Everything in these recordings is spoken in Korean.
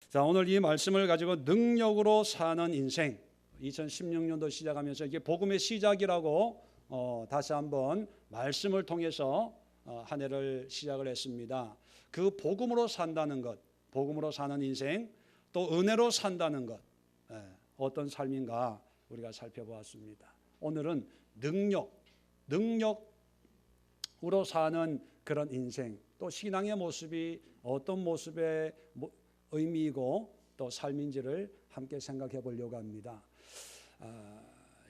자, 오늘 이 말씀을 가지고 능력으로 사는 인생, 2016년도 시작하면서 이게 복음의 시작이라고 다시 한번 말씀을 통해서 한 해를 시작을 했습니다. 그 복음으로 산다는 것, 복음으로 사는 인생, 또 은혜로 산다는 것, 어떤 삶인가 우리가 살펴보았습니다. 오늘은 능력으로 사는 그런 인생, 또 신앙의 모습이 어떤 모습의 의미이고 또 삶인지를 함께 생각해 보려고 합니다.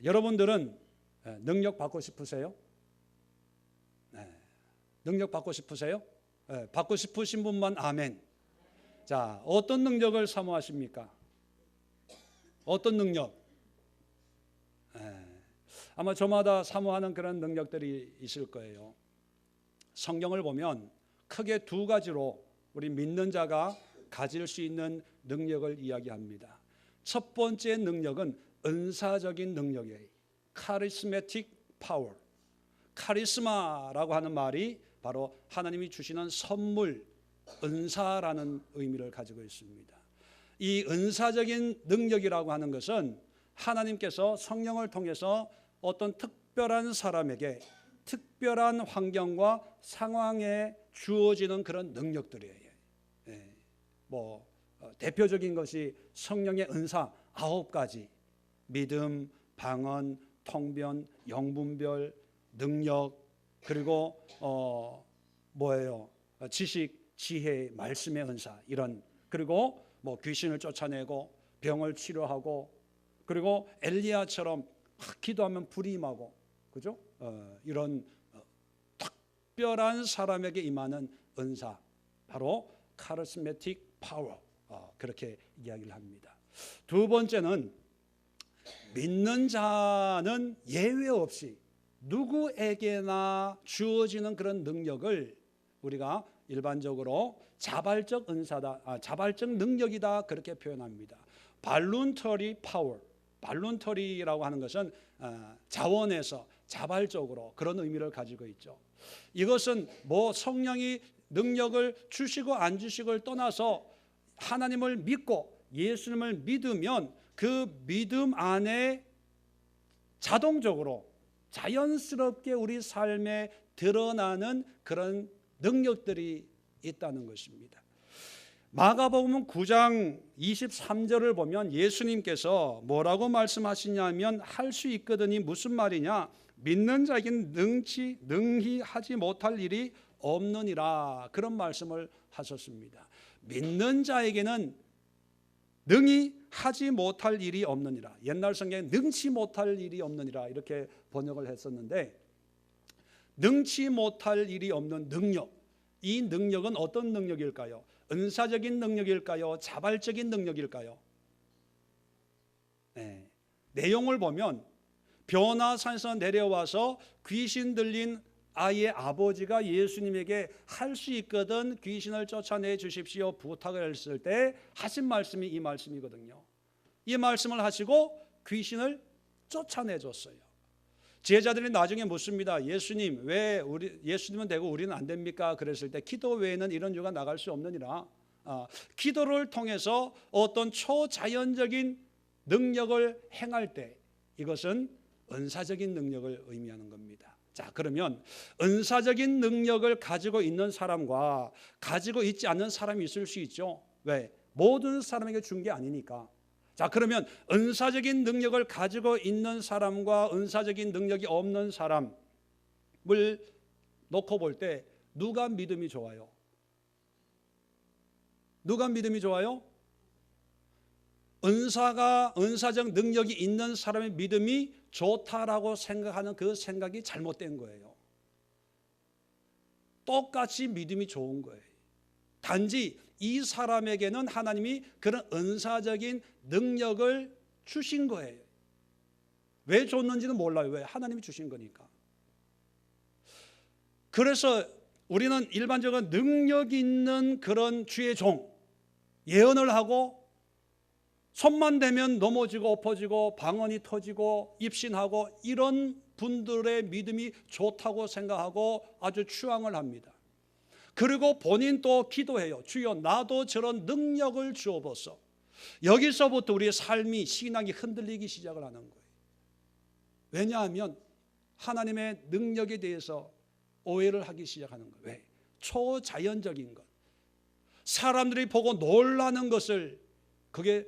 여러분들은 능력 받고 싶으세요? 능력 받고 싶으세요? 받고 싶으신 분만 아멘. 자, 어떤 능력을 사모하십니까? 어떤 능력? 아마 저마다 사모하는 그런 능력들이 있을 거예요. 성경을 보면 크게 두 가지로 우리 믿는 자가 가질 수 있는 능력을 이야기합니다. 첫 번째 능력은 은사적인 능력이에요. 카리스매틱 파워. 카리스마라고 하는 말이 바로 하나님이 주시는 선물, 은사라는 의미를 가지고 있습니다. 이 은사적인 능력이라고 하는 것은 하나님께서 성령을 통해서 어떤 특별한 사람에게 특별한 환경과 상황에 주어지는 그런 능력들이에요. 대표적인 것이 성령의 은사 9가지, 믿음, 방언, 통변, 영분별, 능력, 그리고 지식, 지혜, 말씀의 은사, 이런, 그리고 귀신을 쫓아내고 병을 치료하고, 그리고 엘리야처럼 기도하면 불이 임하고, 그죠? 이런 특별한 사람에게 임하는 은사, 바로 카리스매틱 파워, 그렇게 이야기를 합니다. 두 번째는 믿는 자는 예외 없이 누구에게나 주어지는 그런 능력을 우리가 일반적으로 자발적 은사다, 자발적 능력이다, 그렇게 표현합니다. 발룬터리 파워, 발룬터리라고 하는 것은 자원에서 자발적으로 그런 의미를 가지고 있죠. 이것은 성령이 능력을 주시고 안 주시고를 떠나서 하나님을 믿고 예수님을 믿으면 그 믿음 안에 자동적으로 자연스럽게 우리 삶에 드러나는 그런 능력들이 있다는 것입니다. 마가복음 9장 23절을 보면 예수님께서 뭐라고 말씀하시냐면 할 수 있거든이 무슨 말이냐, 믿는 자에게는 능히 하지 못할 일이 없느니라, 그런 말씀을 하셨습니다. 믿는 자에게는 능히 하지 못할 일이 없느니라. 옛날 성경에 능치 못할 일이 없느니라 이렇게 번역을 했었는데, 능치 못할 일이 없는 능력, 이 능력은 어떤 능력일까요? 은사적인 능력일까요? 자발적인 능력일까요? 내용을 보면 변화산에서 내려와서 귀신 들린 아이의 아버지가 예수님에게 할 수 있거든 귀신을 쫓아내 주십시오 부탁을 했을 때 하신 말씀이 이 말씀이거든요. 이 말씀을 하시고 귀신을 쫓아내줬어요. 제자들이 나중에 묻습니다. 예수님, 왜 예수님은 되고 우리는 안 됩니까? 그랬을 때 기도 외에는 이런 유가 나갈 수 없느니라. 기도를 통해서 어떤 초자연적인 능력을 행할 때 이것은 은사적인 능력을 의미하는 겁니다. 자, 그러면 은사적인 능력을 가지고 있는 사람과 가지고 있지 않는 사람이 있을 수 있죠. 왜? 모든 사람에게 준 게 아니니까. 자, 그러면 은사적인 능력을 가지고 있는 사람과 은사적인 능력이 없는 사람을 놓고 볼 때 누가 믿음이 좋아요? 누가 믿음이 좋아요? 은사적 능력이 있는 사람의 믿음이 좋다라고 생각하는 그 생각이 잘못된 거예요. 똑같이 믿음이 좋은 거예요. 단지 이 사람에게는 하나님이 그런 은사적인 능력을 주신 거예요. 왜 줬는지는 몰라요. 왜? 하나님이 주신 거니까. 그래서 우리는 일반적으로 능력 있는 그런 주의 종, 예언을 하고 손만 대면 넘어지고 엎어지고 방언이 터지고 입신하고 이런 분들의 믿음이 좋다고 생각하고 아주 추앙을 합니다. 그리고 본인도 기도해요. 주여 나도 저런 능력을 주옵소서. 여기서부터 우리의 삶이 신앙이 흔들리기 시작을 하는 거예요. 왜냐하면 하나님의 능력에 대해서 오해를 하기 시작하는 거예요. 왜? 초자연적인 것, 사람들이 보고 놀라는 것을 그게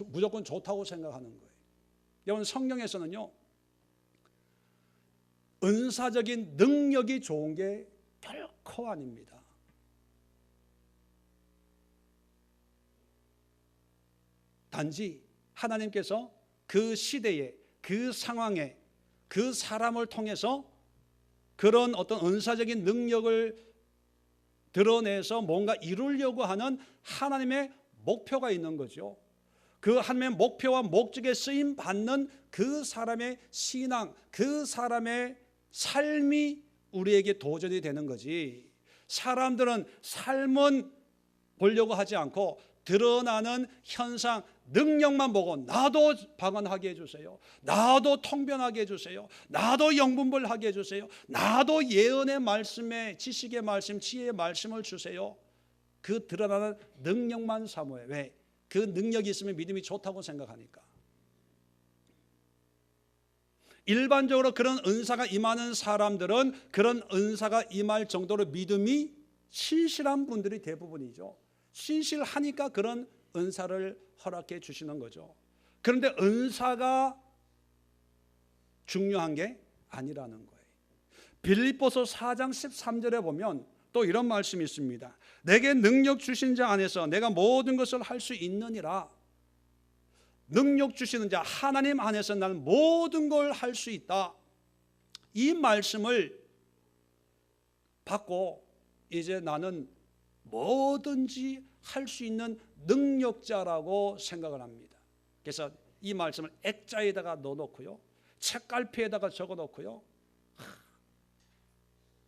무조건 좋다고 생각하는 거예요. 여러분, 성경에서는요, 은사적인 능력이 좋은 게 결코 아닙니다. 단지 하나님께서 그 시대에, 그 상황에, 그 사람을 통해서 그런 어떤 은사적인 능력을 드러내서 뭔가 이루려고 하는 하나님의 목표가 있는 거죠. 그 하나님의 목표와 목적에 쓰임 받는 그 사람의 신앙, 그 사람의 삶이 우리에게 도전이 되는 거지. 사람들은 삶은 보려고 하지 않고 드러나는 현상, 능력만 보고 나도 방언하게 해주세요, 나도 통변하게 해주세요, 나도 영분별하게 해주세요, 나도 예언의 말씀에 지식의 말씀, 지혜의 말씀을 주세요. 그 드러나는 능력만 사모해요. 왜? 그 능력이 있으면 믿음이 좋다고 생각하니까. 일반적으로 그런 은사가 임하는 사람들은 그런 은사가 임할 정도로 믿음이 신실한 분들이 대부분이죠. 신실하니까 그런 은사를 허락해 주시는 거죠. 그런데 은사가 중요한 게 아니라는 거예요. 빌립보서 4장 13절에 보면 또 이런 말씀이 있습니다. 내게 능력 주신 자 안에서 내가 모든 것을 할 수 있느니라. 능력 주시는 자 하나님 안에서 나는 모든 걸 할 수 있다. 이 말씀을 받고 이제 나는 뭐든지 할 수 있는 능력자라고 생각을 합니다. 그래서 이 말씀을 액자에다가 넣어놓고요, 책갈피에다가 적어놓고요,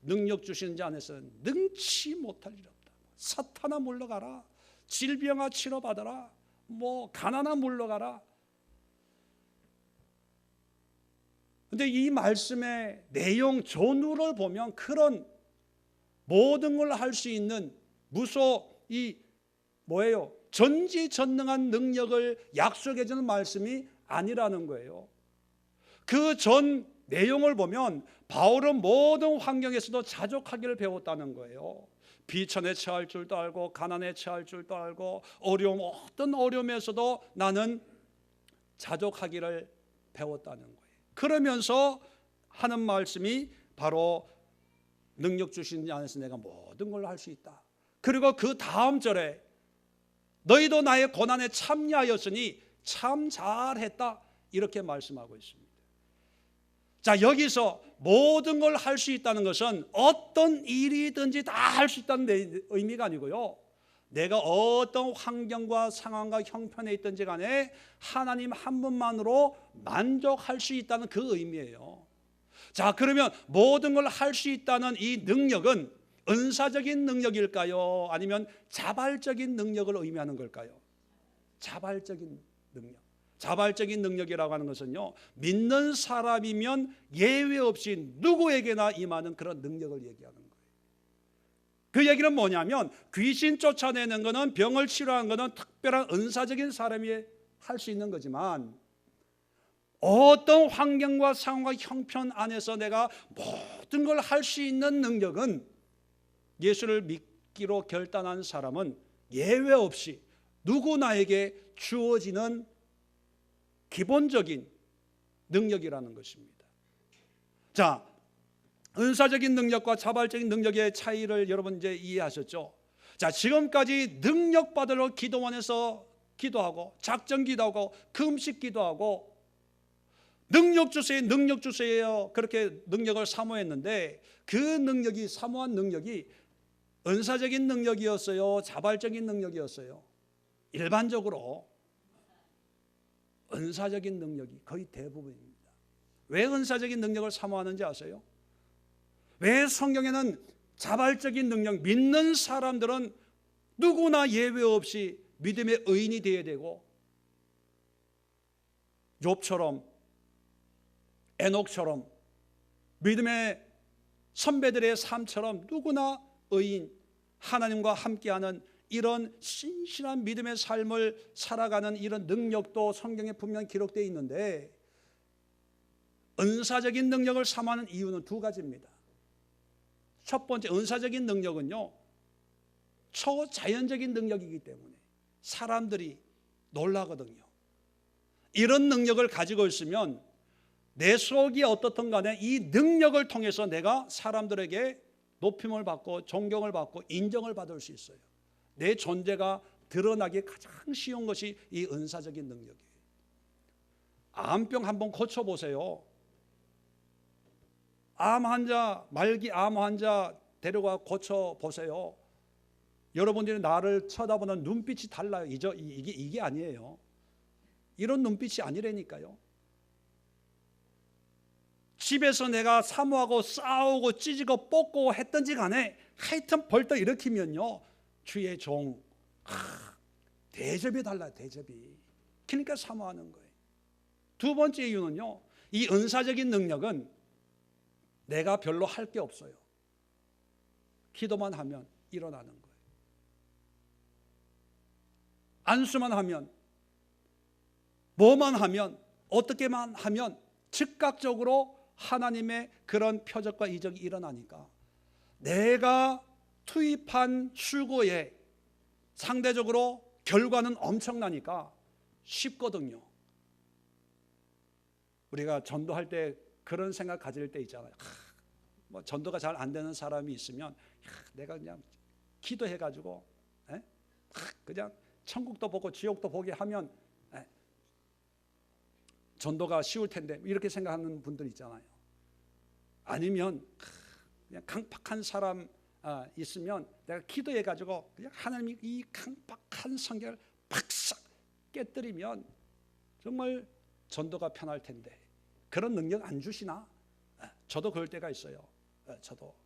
능력 주시는 자 안에서 능치 못할 일 없다. 사탄아 물러가라, 질병아 치료받아라, 가난아 물러가라. 근데 이 말씀의 내용 전후를 보면 그런 모든 걸 할 수 있는 전지전능한 능력을 약속해 주는 말씀이 아니라는 거예요. 그 전 내용을 보면 바울은 모든 환경에서도 자족하기를 배웠다는 거예요. 비천에 처할 줄도 알고 가난에 처할 줄도 알고 어떤 어려움에서도 나는 자족하기를 배웠다는 거예요. 그러면서 하는 말씀이 바로 능력 주신 자 안에서 내가 모든 걸 할 수 있다. 그리고 그 다음 절에 너희도 나의 고난에 참여하였으니 참 잘했다, 이렇게 말씀하고 있습니다. 자, 여기서 모든 걸 할 수 있다는 것은 어떤 일이든지 다 할 수 있다는 의미가 아니고요, 내가 어떤 환경과 상황과 형편에 있든지 간에 하나님 한 분만으로 만족할 수 있다는 그 의미예요. 자, 그러면 모든 걸 할 수 있다는 이 능력은 은사적인 능력일까요? 아니면 자발적인 능력을 의미하는 걸까요? 자발적인 능력. 자발적인 능력이라고 하는 것은요, 믿는 사람이면 예외 없이 누구에게나 임하는 그런 능력을 얘기하는 거예요. 그 얘기는 뭐냐면 귀신 쫓아내는 것은, 병을 치료하는 것은 특별한 은사적인 사람이 할 수 있는 거지만 어떤 환경과 상황과 형편 안에서 내가 모든 걸 할 수 있는 능력은 예수를 믿기로 결단한 사람은 예외 없이 누구나에게 주어지는 기본적인 능력이라는 것입니다. 자, 은사적인 능력과 자발적인 능력의 차이를 여러분 이제 이해하셨죠? 자, 지금까지 능력 받으러 기도원에서 기도하고 작전 기도하고 금식 기도하고 능력 주세요, 능력 주세요, 그렇게 능력을 사모했는데 그 능력이, 사모한 능력이 은사적인 능력이었어요, 자발적인 능력이었어요? 일반적으로 은사적인 능력이 거의 대부분입니다. 왜 은사적인 능력을 사모하는지 아세요? 왜 성경에는 자발적인 능력, 믿는 사람들은 누구나 예외 없이 믿음의 의인이 되어야 되고, 욥처럼, 에녹처럼, 믿음의 선배들의 삶처럼 누구나 의인, 하나님과 함께하는 이런 신실한 믿음의 삶을 살아가는 이런 능력도 성경에 분명히 기록되어 있는데, 은사적인 능력을 삼하는 이유는 두 가지입니다. 첫 번째, 은사적인 능력은요, 초자연적인 능력이기 때문에 사람들이 놀라거든요. 이런 능력을 가지고 있으면 내 속이 어떻든 간에 이 능력을 통해서 내가 사람들에게 높임을 받고 존경을 받고 인정을 받을 수 있어요. 내 존재가 드러나기 가장 쉬운 것이 이 은사적인 능력이에요. 암병 한번 고쳐보세요. 암 환자, 말기 암 환자 데려가 고쳐보세요. 여러분들이 나를 쳐다보는 눈빛이 달라요. 이게 아니에요. 이런 눈빛이 아니라니까요. 집에서 내가 사모하고 싸우고 찢고 뽑고 했던지 간에 하여튼 벌떡 일으키면요, 주의 종, 대접이 달라요. 대접이. 그러니까 사모하는 거예요. 두 번째 이유는요, 이 은사적인 능력은 내가 별로 할 게 없어요. 기도만 하면 일어나는 거예요. 안수만 하면, 뭐만 하면, 어떻게만 하면 즉각적으로 하나님의 그런 표적과 이적이 일어나니까 내가 투입한 수고에 상대적으로 결과는 엄청나니까 쉽거든요. 우리가 전도할 때 그런 생각 가질 때 있잖아요. 뭐 전도가 잘 안 되는 사람이 있으면 내가 그냥 기도해가지고 그냥 천국도 보고 지옥도 보게 하면 전도가 쉬울 텐데, 이렇게 생각하는 분들 있잖아요. 아니면 그냥 강팍한 사람 있으면 내가 기도해가지고 그냥 하나님이 이 강팍한 성경을 팍싹 깨뜨리면 정말 전도가 편할 텐데 그런 능력 안 주시나? 저도 그럴 때가 있어요. 저도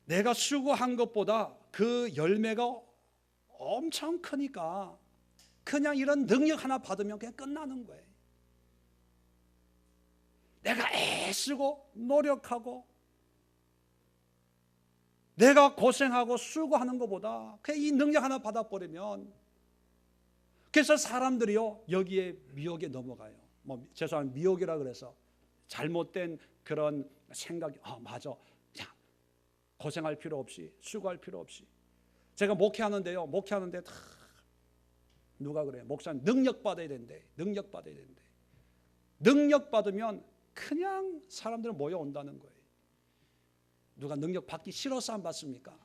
내가 수고한 것보다 그 열매가 엄청 크니까 그냥 이런 능력 하나 받으면 그냥 끝나는 거예요. 내가 애쓰고 노력하고 내가 고생하고 수고하는 것보다 그냥 이 능력 하나 받아버리면, 그래서 사람들이요 여기에 미혹에 넘어가요. 뭐 죄송한 미혹이라 그래서 잘못된 그런 생각이 맞아, 야, 고생할 필요 없이 수고할 필요 없이. 제가 목회하는데요, 목회하는데 누가 그래요? 목사님 능력 받아야 된대. 능력 받아야 된대. 능력 받으면 그냥 사람들은 모여온다는 거예요. 누가 능력 받기 싫어서 안 받습니까?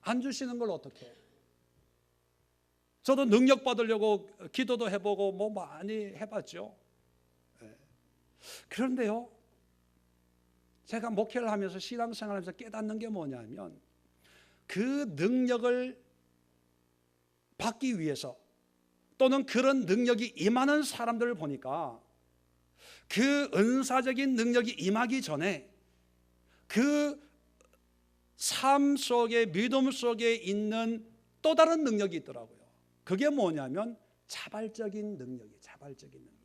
안 주시는 걸 어떻게 해요? 저도 능력 받으려고 기도도 해보고 뭐 많이 해봤죠. 그런데요, 제가 목회를 하면서 신앙생활하면서 깨닫는 게 뭐냐면, 그 능력을 받기 위해서 또는 그런 능력이 임하는 사람들을 보니까 그 은사적인 능력이 임하기 전에 그 삶 속에, 믿음 속에 있는 또 다른 능력이 있더라고요. 그게 뭐냐면 자발적인 능력이에요. 자발적인 능력.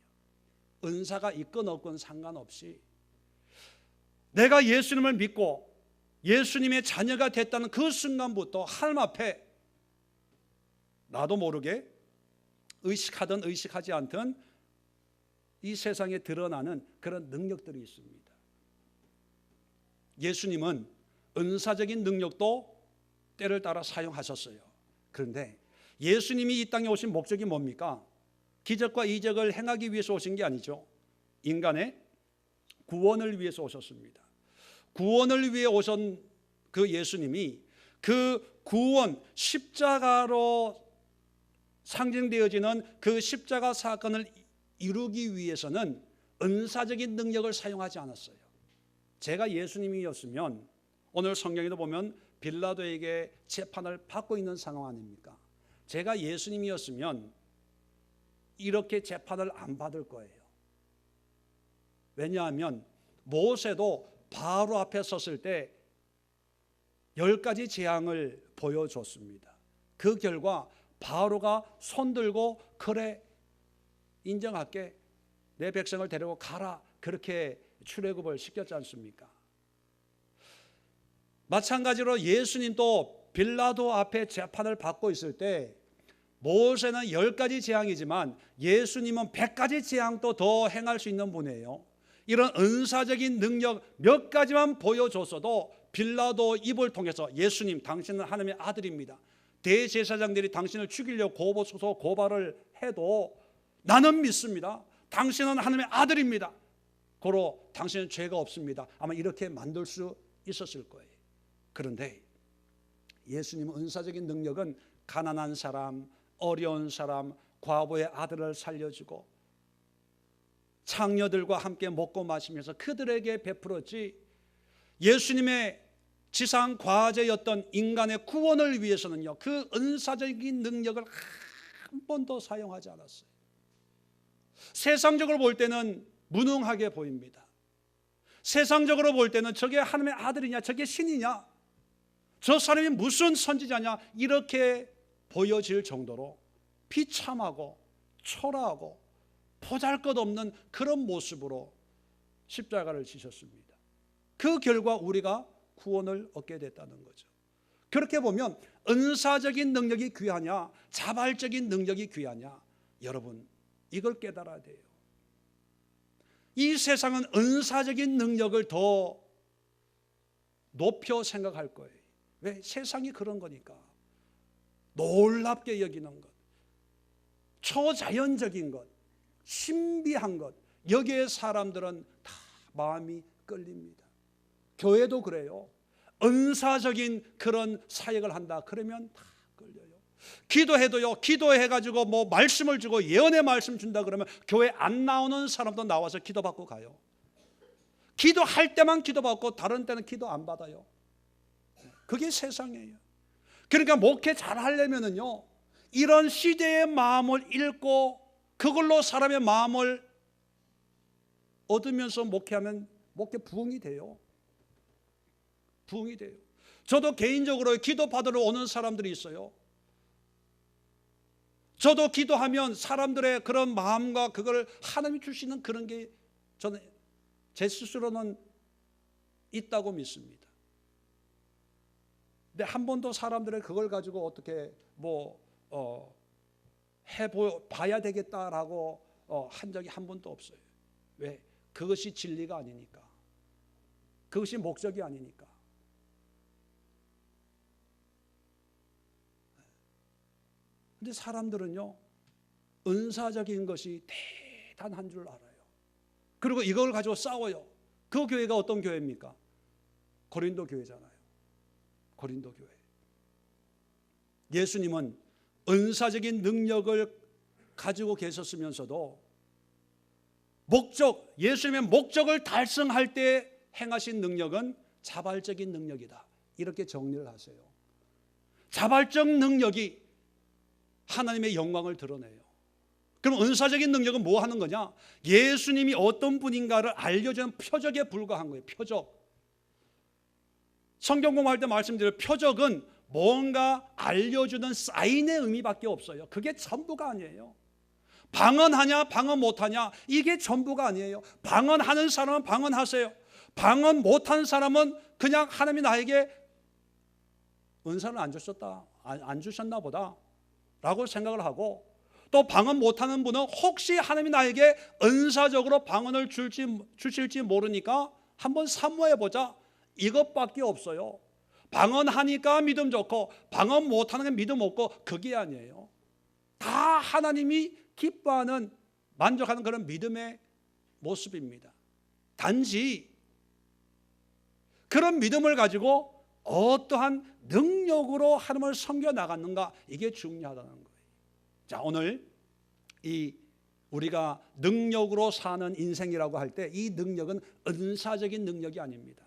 은사가 있건 없건 상관없이 내가 예수님을 믿고 예수님의 자녀가 됐다는 그 순간부터 하나님 앞에 나도 모르게 의식하든 의식하지 않든 이 세상에 드러나는 그런 능력들이 있습니다. 예수님은 은사적인 능력도 때를 따라 사용하셨어요. 그런데 예수님이 이 땅에 오신 목적이 뭡니까? 기적과 이적을 행하기 위해서 오신 게 아니죠. 인간의 구원을 위해서 오셨습니다. 구원을 위해 오신 그 예수님이 그 구원, 십자가로 상징되어지는 그 십자가 사건을 이루기 위해서는 은사적인 능력을 사용하지 않았어요. 제가 예수님이었으면 오늘 성경에도 보면 빌라도에게 재판을 받고 있는 상황 아닙니까? 제가 예수님이었으면 이렇게 재판을 안 받을 거예요. 왜냐하면 모세도 바로 앞에 섰을 때 10가지 재앙을 보여줬습니다. 그 결과 바로가 손들고 그래 인정할게, 내 백성을 데리고 가라, 그렇게 출애굽을 시켰지 않습니까? 마찬가지로 예수님도 빌라도 앞에 재판을 받고 있을 때 모세는 10가지 재앙이지만 예수님은 100가지 재앙도 더 행할 수 있는 분이에요. 이런 은사적인 능력 몇 가지만 보여줬어도 빌라도 입을 통해서 예수님 당신은 하나님의 아들입니다. 대제사장들이 당신을 죽이려고 고소서 고발을 해도 나는 믿습니다. 당신은 하나님의 아들입니다. 고로 당신은 죄가 없습니다. 아마 이렇게 만들 수 있었을 거예요. 그런데 예수님의 은사적인 능력은 가난한 사람, 어려운 사람, 과부의 아들을 살려주고 창녀들과 함께 먹고 마시면서 그들에게 베풀었지, 예수님의 지상 과제였던 인간의 구원을 위해서는요, 그 은사적인 능력을 한 번도 사용하지 않았어요. 세상적으로 볼 때는 무능하게 보입니다. 세상적으로 볼 때는 저게 하나님의 아들이냐, 저게 신이냐, 저 사람이 무슨 선지자냐, 이렇게 보여질 정도로 비참하고 초라하고 보잘것없는 그런 모습으로 십자가를 지셨습니다. 그 결과 우리가 구원을 얻게 됐다는 거죠. 그렇게 보면 은사적인 능력이 귀하냐, 자발적인 능력이 귀하냐, 여러분 이걸 깨달아야 돼요. 이 세상은 은사적인 능력을 더 높여 생각할 거예요. 왜? 세상이 그런 거니까. 놀랍게 여기는 것, 초자연적인 것, 신비한 것, 여기에 사람들은 다 마음이 끌립니다. 교회도 그래요. 은사적인 그런 사역을 한다 그러면 다 끌려요. 기도해도요, 기도해가지고 뭐 말씀을 주고 예언의 말씀 준다 그러면 교회 안 나오는 사람도 나와서 기도받고 가요. 기도할 때만 기도받고 다른 때는 기도 안 받아요. 그게 세상이에요. 그러니까 목회 잘 하려면은요, 이런 시대의 마음을 읽고 그걸로 사람의 마음을 얻으면서 목회하면 목회 부흥이 돼요. 부흥이 돼요. 저도 개인적으로 기도 받으러 오는 사람들이 있어요. 저도 기도하면 사람들의 그런 마음과 그걸 하나님이 주시는 그런 게 저는 제 스스로는 있다고 믿습니다. 근데 한 번도 사람들의 그걸 가지고 어떻게 해봐야 되겠다라고 한 적이 한 번도 없어요. 왜? 그것이 진리가 아니니까. 그것이 목적이 아니니까. 근데 사람들은요, 은사적인 것이 대단한 줄 알아요. 그리고 이걸 가지고 싸워요. 그 교회가 어떤 교회입니까? 고린도 교회잖아요. 고린도 교회. 예수님은 은사적인 능력을 가지고 계셨으면서도 예수님의 목적을 달성할 때 행하신 능력은 자발적인 능력이다. 이렇게 정리를 하세요. 자발적 능력이 하나님의 영광을 드러내요. 그럼 은사적인 능력은 뭐 하는 거냐? 예수님이 어떤 분인가를 알려주는 표적에 불과한 거예요. 표적. 성경 공부할 때 말씀드린 표적은 뭔가 알려주는 사인의 의미밖에 없어요. 그게 전부가 아니에요. 방언하냐 방언 못하냐 이게 전부가 아니에요. 방언하는 사람은 방언하세요. 방언 못하는 사람은 그냥 하나님이 나에게 은사를 안 주셨나 보다 라고 생각을 하고, 또 방언 못하는 분은 혹시 하나님이 나에게 은사적으로 방언을 주실지 모르니까 한번 사모해보자, 이것밖에 없어요. 방언하니까 믿음 좋고 방언 못하는 게 믿음 없고 그게 아니에요. 다 하나님이 기뻐하는, 만족하는 그런 믿음의 모습입니다. 단지 그런 믿음을 가지고 어떠한 능력으로 하나님을 섬겨나갔는가, 이게 중요하다는 거예요. 자, 오늘 우리가 능력으로 사는 인생이라고 할 때 이 능력은 은사적인 능력이 아닙니다.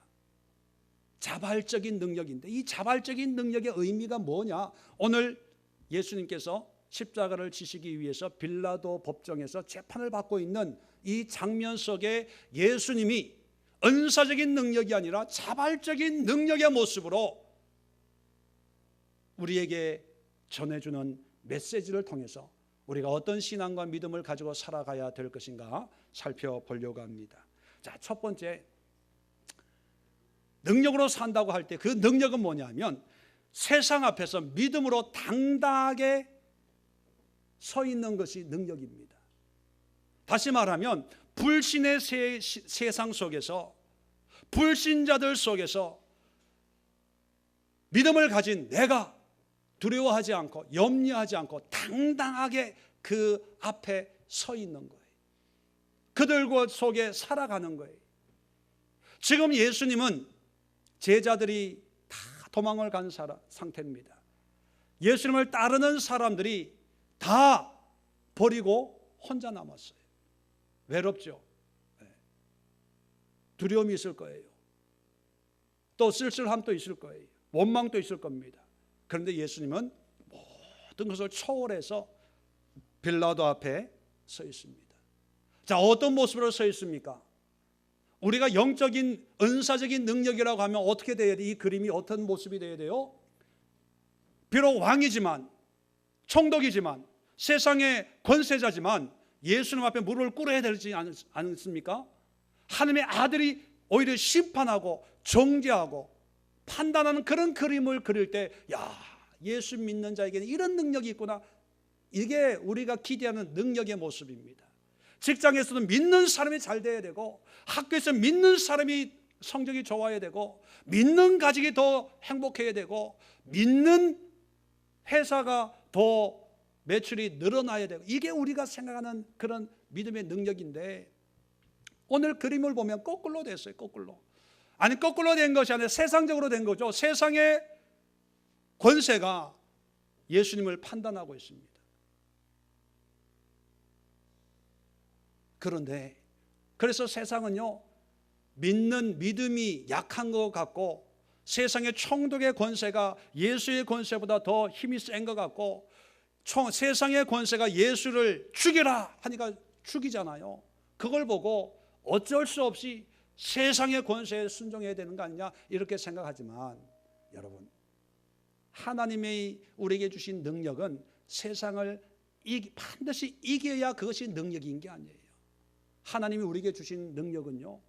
자발적인 능력인데, 이 자발적인 능력의 의미가 뭐냐? 오늘 예수님께서 십자가를 지시기 위해서 빌라도 법정에서 재판을 받고 있는 이 장면 속에 예수님이 은사적인 능력이 아니라 자발적인 능력의 모습으로 우리에게 전해주는 메시지를 통해서 우리가 어떤 신앙과 믿음을 가지고 살아가야 될 것인가 살펴보려고 합니다. 자, 첫 번째, 능력으로 산다고 할 때 그 능력은 뭐냐면 세상 앞에서 믿음으로 당당하게 서 있는 것이 능력입니다. 다시 말하면 불신의 세상 속에서, 불신자들 속에서 믿음을 가진 내가 두려워하지 않고 염려하지 않고 당당하게 그 앞에 서 있는 거예요. 그들과 속에 살아가는 거예요. 지금 예수님은 제자들이 다 도망을 간 상태입니다. 예수님을 따르는 사람들이 다 버리고 혼자 남았어요. 외롭죠. 두려움이 있을 거예요. 또 쓸쓸함도 있을 거예요. 원망도 있을 겁니다. 그런데 예수님은 모든 것을 초월해서 빌라도 앞에 서 있습니다. 자, 어떤 모습으로 서 있습니까? 우리가 영적인 은사적인 능력이라고 하면 어떻게 돼야 돼요? 이 그림이 어떤 모습이 돼야 돼요? 비록 왕이지만, 총독이지만, 세상의 권세자지만 예수님 앞에 무릎을 꿇어야 되지 않습니까? 하나님의 아들이 오히려 심판하고 정죄하고 판단하는 그런 그림을 그릴 때, 야, 예수 믿는 자에게는 이런 능력이 있구나. 이게 우리가 기대하는 능력의 모습입니다. 직장에서도 믿는 사람이 잘 돼야 되고, 학교에서 믿는 사람이 성적이 좋아야 되고, 믿는 가족이 더 행복해야 되고, 믿는 회사가 더 매출이 늘어나야 되고, 이게 우리가 생각하는 그런 믿음의 능력인데, 오늘 그림을 보면 거꾸로 됐어요. 거꾸로. 아니, 거꾸로 된 것이 아니라 세상적으로 된 거죠. 세상의 권세가 예수님을 판단하고 있습니다. 그런데 그래서 세상은요, 믿는 믿음이 약한 것 같고, 세상의 총독의 권세가 예수의 권세보다 더 힘이 센 것 같고, 세상의 권세가 예수를 죽여라 하니까 죽이잖아요. 그걸 보고 어쩔 수 없이 세상의 권세에 순종해야 되는 거 아니냐 이렇게 생각하지만, 여러분, 하나님의 우리에게 주신 능력은 세상을 반드시 이겨야 그것이 능력인 게 아니에요. 하나님이 우리에게 주신 능력은요,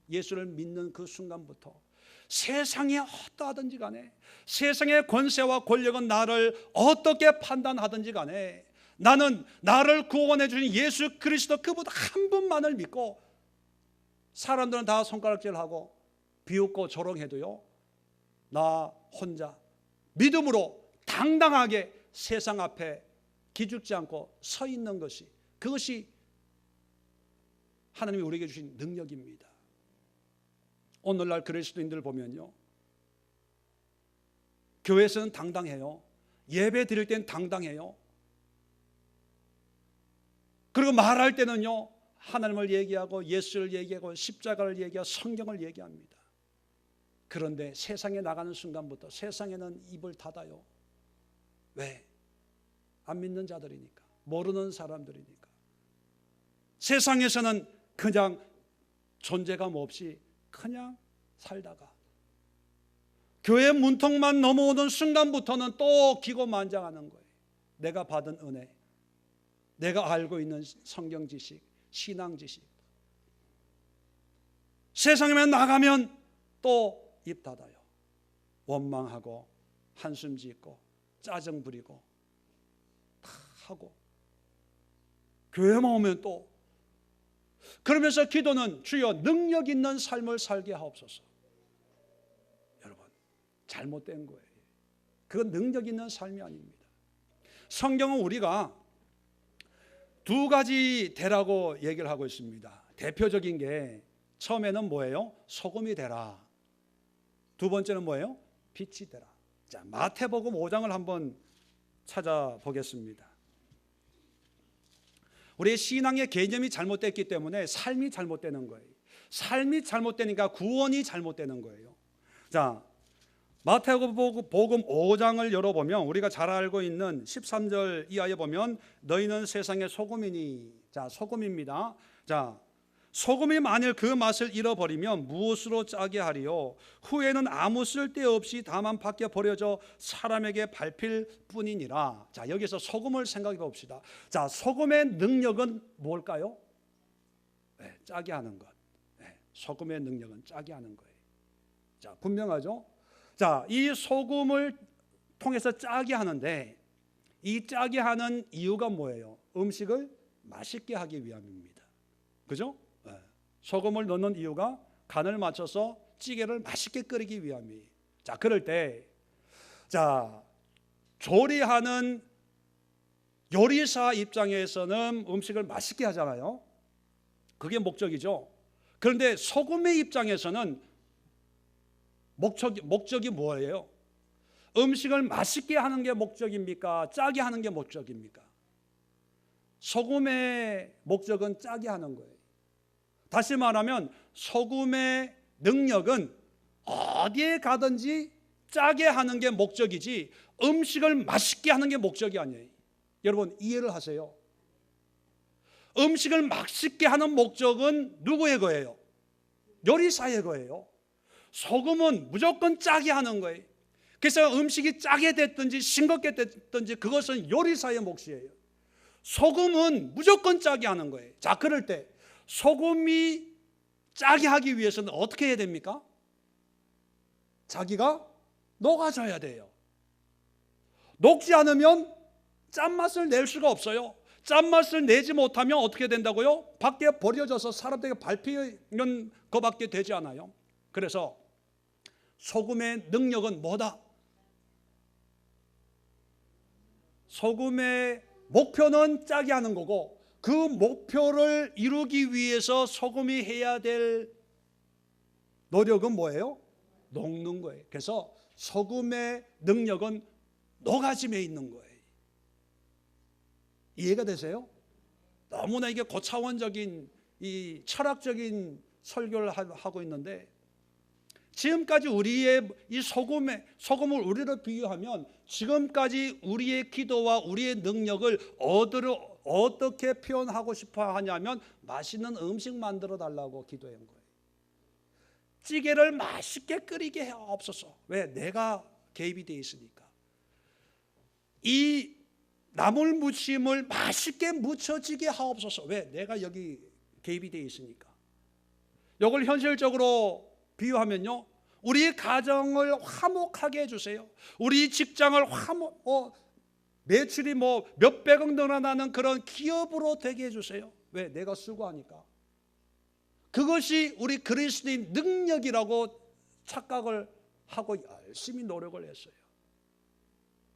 예수를 믿는 그 순간부터 세상이 어떠하든지 간에, 세상의 권세와 권력은 나를 어떻게 판단하든지 간에, 나는 나를 구원해 주신 예수 그리스도 그보다 한 분만을 믿고, 사람들은 다 손가락질하고 비웃고 조롱해도요, 나 혼자 믿음으로 당당하게 세상 앞에 기죽지 않고 서 있는 것이, 그것이 하나님이 우리에게 주신 능력입니다. 오늘날 그리스도인들 보면요, 교회에서는 당당해요. 예배 드릴 때는 당당해요. 그리고 말할 때는요, 하나님을 얘기하고 예수를 얘기하고 십자가를 얘기하고 성경을 얘기합니다. 그런데 세상에 나가는 순간부터 세상에는 입을 닫아요. 왜? 안 믿는 자들이니까, 모르는 사람들이니까. 세상에서는 그냥 존재감 없이 그냥 살다가 교회 문턱만 넘어오는 순간부터는 또 기고만장하는 거예요. 내가 받은 은혜, 내가 알고 있는 성경 지식, 신앙 지식. 세상에만 나가면 또 입 닫아요. 원망하고 한숨 짓고 짜증 부리고 다 하고, 교회만 오면 또 그러면서 기도는 주여 능력 있는 삶을 살게 하옵소서. 여러분, 잘못된 거예요. 그건 능력 있는 삶이 아닙니다. 성경은 우리가 두 가지 되라고 얘기를 하고 있습니다. 대표적인 게 처음에는 뭐예요? 소금이 되라. 두 번째는 뭐예요? 빛이 되라. 자, 마태복음 5장을 한번 찾아보겠습니다. 우리의 신앙의 개념이 잘못됐기 때문에 삶이 잘못되는 거예요. 삶이 잘못되니까 구원이 잘못되는 거예요. 자, 마태복음 5장을 열어보면 우리가 잘 알고 있는 13절 이하에 보면 너희는 세상의 소금이니, 자, 소금입니다. 자, 소금이 만일 그 맛을 잃어버리면 무엇으로 짜게 하리요? 후에는 아무 쓸데없이 다만 밖에 버려져 사람에게 밟힐 뿐이니라. 자, 여기서 소금을 생각해 봅시다. 자, 소금의 능력은 뭘까요? 네, 짜게 하는 것. 네, 소금의 능력은 짜게 하는 거예요. 자, 분명하죠? 자, 이 소금을 통해서 짜게 하는데 이 짜게 하는 이유가 뭐예요? 음식을 맛있게 하기 위함입니다. 그죠? 네. 소금을 넣는 이유가 간을 맞춰서 찌개를 맛있게 끓이기 위함이에요. 자, 그럴 때, 자, 조리하는 요리사 입장에서는 음식을 맛있게 하잖아요. 그게 목적이죠. 그런데 소금의 입장에서는 목적이 뭐예요? 음식을 맛있게 하는 게 목적입니까? 짜게 하는 게 목적입니까? 소금의 목적은 짜게 하는 거예요. 다시 말하면 소금의 능력은 어디에 가든지 짜게 하는 게 목적이지 음식을 맛있게 하는 게 목적이 아니에요. 여러분 이해를 하세요. 음식을 맛있게 하는 목적은 누구의 거예요? 요리사의 거예요. 소금은 무조건 짜게 하는 거예요. 그래서 음식이 짜게 됐든지 싱겁게 됐든지 그것은 요리사의 몫이에요. 소금은 무조건 짜게 하는 거예요. 자, 그럴 때 소금이 짜게 하기 위해서는 어떻게 해야 됩니까? 자기가 녹아져야 돼요. 녹지 않으면 짠맛을 낼 수가 없어요. 짠맛을 내지 못하면 어떻게 된다고요? 밖에 버려져서 사람들에게 밟히는 것밖에 되지 않아요. 그래서 소금의 능력은 뭐다? 소금의 목표는 짜게 하는 거고 그 목표를 이루기 위해서 소금이 해야 될 노력은 뭐예요? 녹는 거예요. 그래서 소금의 능력은 녹아짐에 있는 거예요. 이해가 되세요? 너무나 이게 고차원적인 이 철학적인 설교를 하고 있는데 지금까지 우리의 이 소금을 우리로 비유하면 지금까지 우리의 기도와 우리의 능력을 어떻게 표현하고 싶어 하냐면 맛있는 음식 만들어 달라고 기도한 거예요. 찌개를 맛있게 끓이게 하옵소서. 왜? 내가 개입이 되어 있으니까. 이 나물 무침을 맛있게 무쳐지게 하옵소서. 왜? 내가 여기 개입이 되어 있으니까. 이걸 현실적으로 비유하면요, 우리 가정을 화목하게 해주세요. 우리 직장을 매출이 몇백억 늘어나는 그런 기업으로 되게 해주세요. 왜? 내가 수고하니까. 그것이 우리 그리스도인 능력이라고 착각을 하고 열심히 노력을 했어요.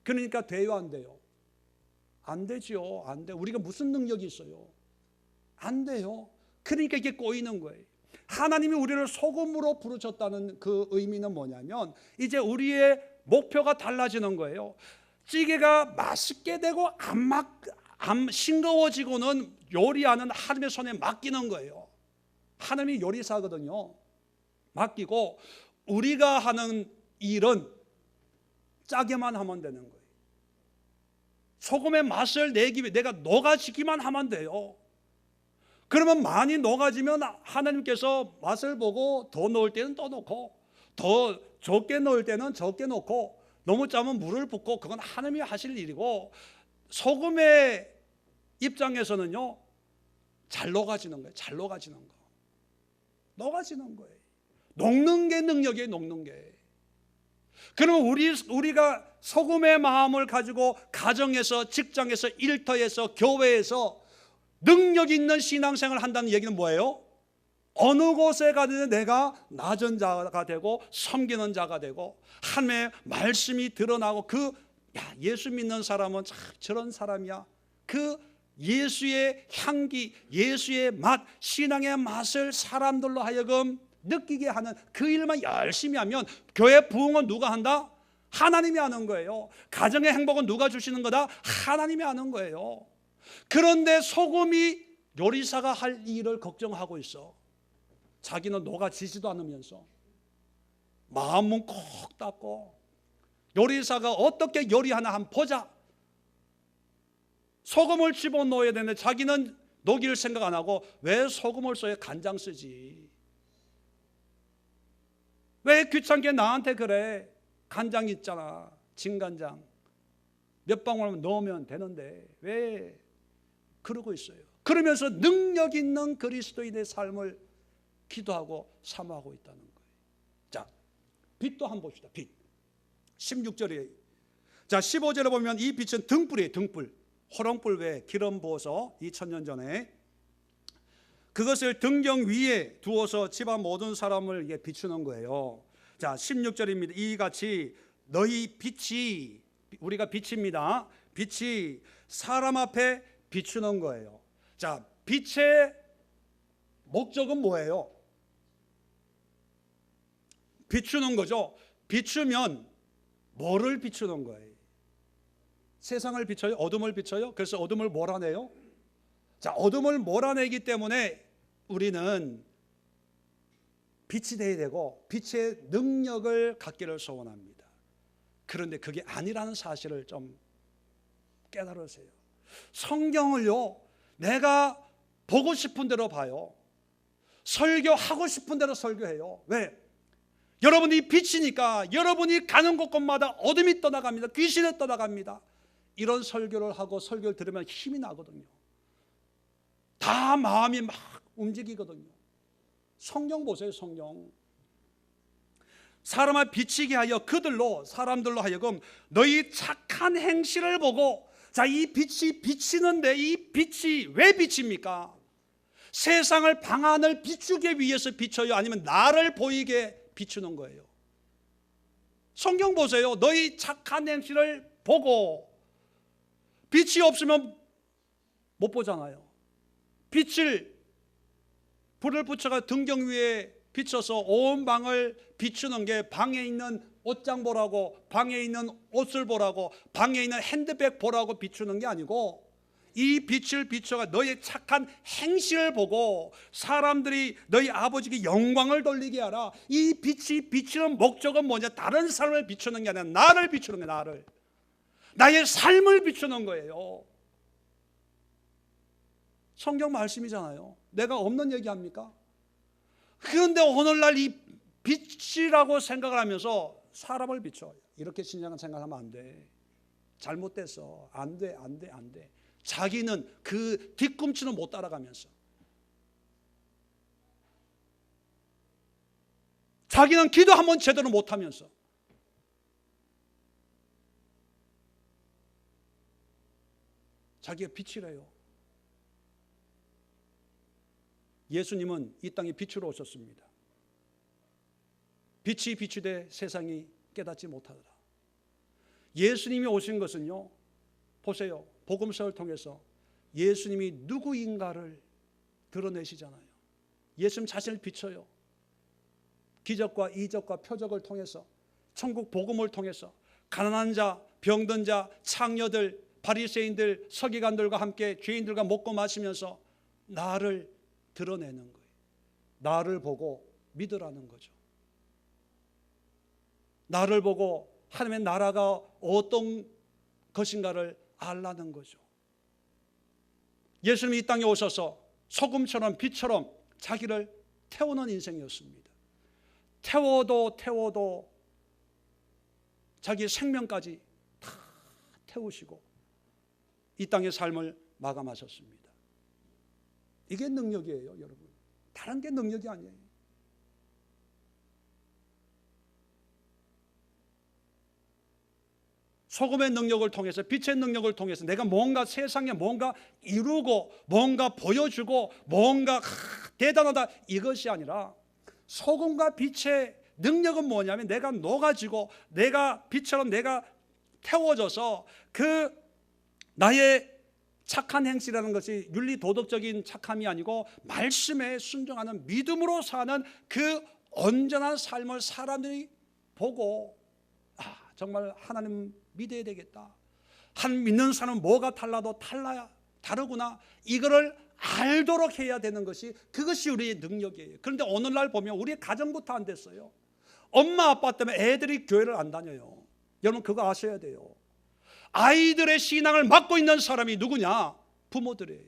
그러니까 돼요, 안 돼요? 안 되죠. 안 돼. 우리가 무슨 능력이 있어요? 안 돼요. 그러니까 이게 꼬이는 거예요. 하나님이 우리를 소금으로 부르셨다는 그 의미는 뭐냐면 이제 우리의 목표가 달라지는 거예요. 찌개가 맛있게 되고 안 싱거워지고는 요리하는 하나님의 손에 맡기는 거예요. 하나님이 요리사거든요. 맡기고 우리가 하는 일은 짜게만 하면 되는 거예요. 소금의 맛을 내기 위해 내가 녹아지기만 하면 돼요. 그러면 많이 녹아지면 하나님께서 맛을 보고 더 넣을 때는 더 넣고 더 적게 넣을 때는 적게 넣고 너무 짜면 물을 붓고 그건 하나님이 하실 일이고 소금의 입장에서는요 잘 녹아지는 거예요. 잘 녹아지는 거. 녹아지는 거예요. 녹는 게 능력이에요. 녹는 게. 그러면 우리가 소금의 마음을 가지고 가정에서 직장에서 일터에서 교회에서 능력 있는 신앙생활을 한다는 얘기는 뭐예요? 어느 곳에 가든 내가 낮은 자가 되고 섬기는 자가 되고 하나님의 말씀이 드러나고 예수 믿는 사람은 참 저런 사람이야. 그 예수의 향기, 예수의 맛, 신앙의 맛을 사람들로 하여금 느끼게 하는 그 일만 열심히 하면 교회 부흥은 누가 한다? 하나님이 하는 거예요. 가정의 행복은 누가 주시는 거다? 하나님이 하는 거예요. 그런데 소금이 요리사가 할 일을 걱정하고 있어. 자기는 녹아지지도 않으면서 마음은 꼭 닫고 요리사가 어떻게 요리하나 한번 보자. 소금을 집어넣어야 되는데 자기는 녹일 생각 안 하고 왜 소금을 써야 간장 쓰지? 왜 귀찮게 나한테 그래? 간장 있잖아. 진간장 몇 방울 넣으면 되는데 왜 그러고 있어요? 그러면서 능력 있는 그리스도인의 삶을 기도하고 사모하고 있다는 거예요. 자, 빛도 한번 봅시다. 빛. 16절이에요. 자, 15절에 보면 이 빛은 등불이에요. 등불. 호롱불 외에 기름 부어서 2000년 전에 그것을 등경 위에 두어서 집안 모든 사람을 이게 비추는 거예요. 자, 16절입니다. 이같이 너희 빛이, 우리가 빛입니다. 빛이 사람 앞에 비추는 거예요. 자, 빛의 목적은 뭐예요? 비추는 거죠. 비추면 뭐를 비추는 거예요? 세상을 비춰요? 어둠을 비춰요? 그래서 어둠을 몰아내요? 자, 어둠을 몰아내기 때문에 우리는 빛이 되어야 되고 빛의 능력을 갖기를 소원합니다. 그런데 그게 아니라는 사실을 좀 깨달으세요. 성경을요, 내가 보고 싶은 대로 봐요. 설교하고 싶은 대로 설교해요. 왜? 여러분이 빛이니까 여러분이 가는 곳곳마다 어둠이 떠나갑니다. 귀신이 떠나갑니다. 이런 설교를 하고 설교를 들으면 힘이 나거든요. 다 마음이 막 움직이거든요. 성경 보세요. 성경. 사람을 비치게 하여 그들로, 사람들로 하여금 너희 착한 행실을 보고, 자, 이 빛이 비치는데 이 빛이 왜 비칩니까? 세상을 방안을 비추기 위해서 비춰요? 아니면 나를 보이게 비추는 거예요? 성경 보세요. 너희 착한 행실을 보고. 빛이 없으면 못 보잖아요. 불을 붙여가 등경 위에 비춰서 온 방을 비추는 게 방에 있는 옷장 보라고, 방에 있는 옷을 보라고, 방에 있는 핸드백 보라고 비추는 게 아니고, 이 빛을 비춰가 너의 착한 행실을 보고 사람들이 너희 아버지께 영광을 돌리게 하라. 이 빛이 비추는 목적은 뭐냐? 다른 사람을 비추는 게 아니라 나를 비추는 거예요. 나를. 나의 삶을 비추는 거예요. 성경 말씀이잖아요. 내가 없는 얘기합니까? 그런데 오늘날 이 빛이라고 생각을 하면서 사람을 비춰. 이렇게 신앙을 생각하면 안 돼. 잘못됐어. 안 돼, 안 돼, 안 돼. 자기는 그 뒤꿈치는 못 따라가면서, 자기는 기도 한번 제대로 못하면서, 자기가 빛이래요. 예수님은 이 땅에 빛으로 오셨습니다. 빛이 비추되 세상이 깨닫지 못하더라. 예수님이 오신 것은요, 보세요. 복음서를 통해서 예수님이 누구인가를 드러내시잖아요. 예수님 자신을 비춰요. 기적과 이적과 표적을 통해서, 천국 복음을 통해서 가난한 자, 병든 자, 창녀들, 바리새인들, 서기관들과 함께 죄인들과 먹고 마시면서 나를 드러내는 거예요. 나를 보고 믿으라는 거죠. 나를 보고 하나님의 나라가 어떤 것인가를 알라는 거죠. 예수님이 이 땅에 오셔서 소금처럼 빛처럼 자기를 태우는 인생이었습니다. 태워도 자기의 생명까지 다 태우시고 이 땅의 삶을 마감하셨습니다. 이게 능력이에요, 여러분. 다른 게 능력이 아니에요. 소금의 능력을 통해서, 빛의 능력을 통해서 내가 뭔가 세상에 뭔가 이루고 뭔가 보여주고 뭔가 대단하다, 이것이 아니라 소금과 빛의 능력은 뭐냐면 내가 녹아지고 내가 빛처럼 내가 태워져서 그 나의 착한 행실이라는 것이 윤리 도덕적인 착함이 아니고 말씀에 순종하는 믿음으로 사는 그 온전한 삶을 사람들이 보고, 정말 하나님 믿어야 되겠다. 한 믿는 사람은 뭐가 달라도 다르구나. 이거를 알도록 해야 되는 것이, 그것이 우리의 능력이에요. 그런데 오늘날 보면 우리 가정부터 안 됐어요. 엄마 아빠 때문에 애들이 교회를 안 다녀요. 여러분 그거 아셔야 돼요. 아이들의 신앙을 막고 있는 사람이 누구냐? 부모들이에요.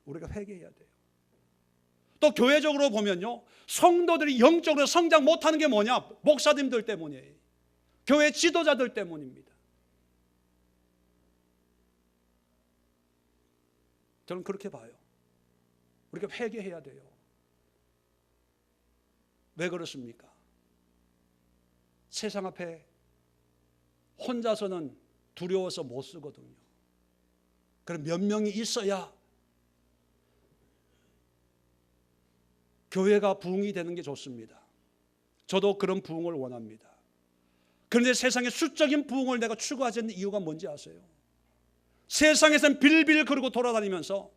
우리가 회개해야 돼요. 또 교회적으로 보면요, 성도들이 영적으로 성장 못하는 게 뭐냐? 목사님들 때문이에요. 교회 지도자들 때문입니다. 저는 그렇게 봐요. 우리가 회개해야 돼요. 왜 그렇습니까? 세상 앞에 혼자서는 두려워서 못 쓰거든요. 그럼 몇 명이 있어야 교회가 부흥이 되는 게 좋습니다. 저도 그런 부흥을 원합니다. 그런데 세상에 수적인 부흥을 내가 추구하지 않는 이유가 뭔지 아세요? 세상에서는 빌빌 거리고 돌아다니면서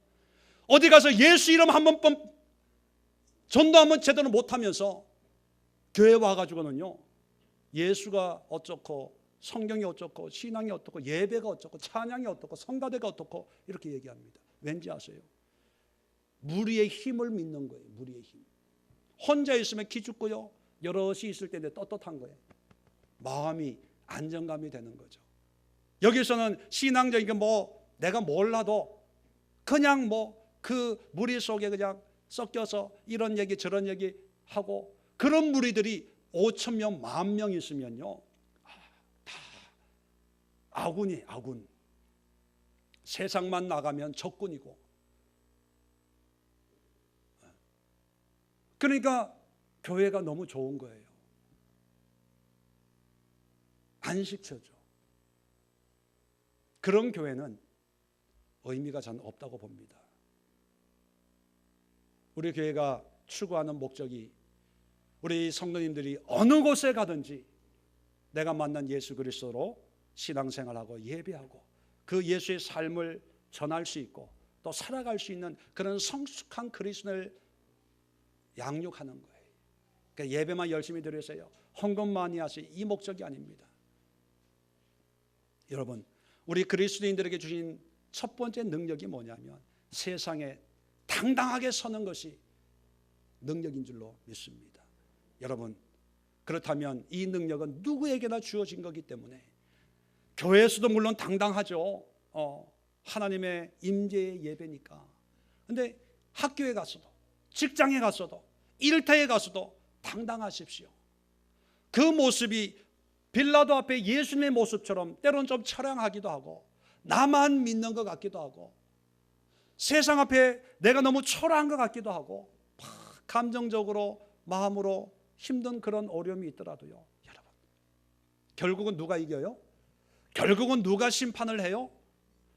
어디 가서 예수 이름 한 번 전도 한번 제대로 못하면서 교회 와가지고는요, 예수가 어쩌고 성경이 어쩌고 신앙이 어떻고 예배가 어쩌고 찬양이 어떻고 성가대가 어떻고 이렇게 얘기합니다. 왠지 아세요? 무리의 힘을 믿는 거예요. 무리의 힘. 혼자 있으면 기죽고요, 여럿이 있을 때 떳떳한 거예요. 마음이 안정감이 되는 거죠. 여기서는 신앙적인 게 내가 몰라도 그냥 그 무리 속에 그냥 섞여서 이런 얘기 저런 얘기 하고, 그런 무리들이 5천 명, 10,000명 있으면요, 다 아군이 아군. 세상만 나가면 적군이고. 그러니까 교회가 너무 좋은 거예요. 안식처죠. 그런 교회는 의미가 전 없다고 봅니다. 우리 교회가 추구하는 목적이 우리 성도님들이 어느 곳에 가든지 내가 만난 예수 그리스도로 신앙생활하고 예배하고 그 예수의 삶을 전할 수 있고 또 살아갈 수 있는 그런 성숙한 그리스도를 양육하는 거예요. 그러니까 예배만 열심히 드리세요, 헌금 많이 하세요, 이 목적이 아닙니다. 여러분, 우리 그리스도인들에게 주신 첫 번째 능력이 뭐냐면 세상에 당당하게 서는 것이 능력인 줄로 믿습니다. 여러분, 그렇다면 이 능력은 누구에게나 주어진 거기 때문에 교회에서도 물론 당당하죠. 하나님의 임재의 예배니까. 근데 학교에 가서도 직장에 가서도 일터에 가서도 당당하십시오. 그 모습이 빌라도 앞에 예수님의 모습처럼 때로는 좀 처량하기도 하고 나만 믿는 것 같기도 하고 세상 앞에 내가 너무 초라한 것 같기도 하고 감정적으로 마음으로 힘든 그런 어려움이 있더라도요, 여러분, 결국은 누가 이겨요? 결국은 누가 심판을 해요?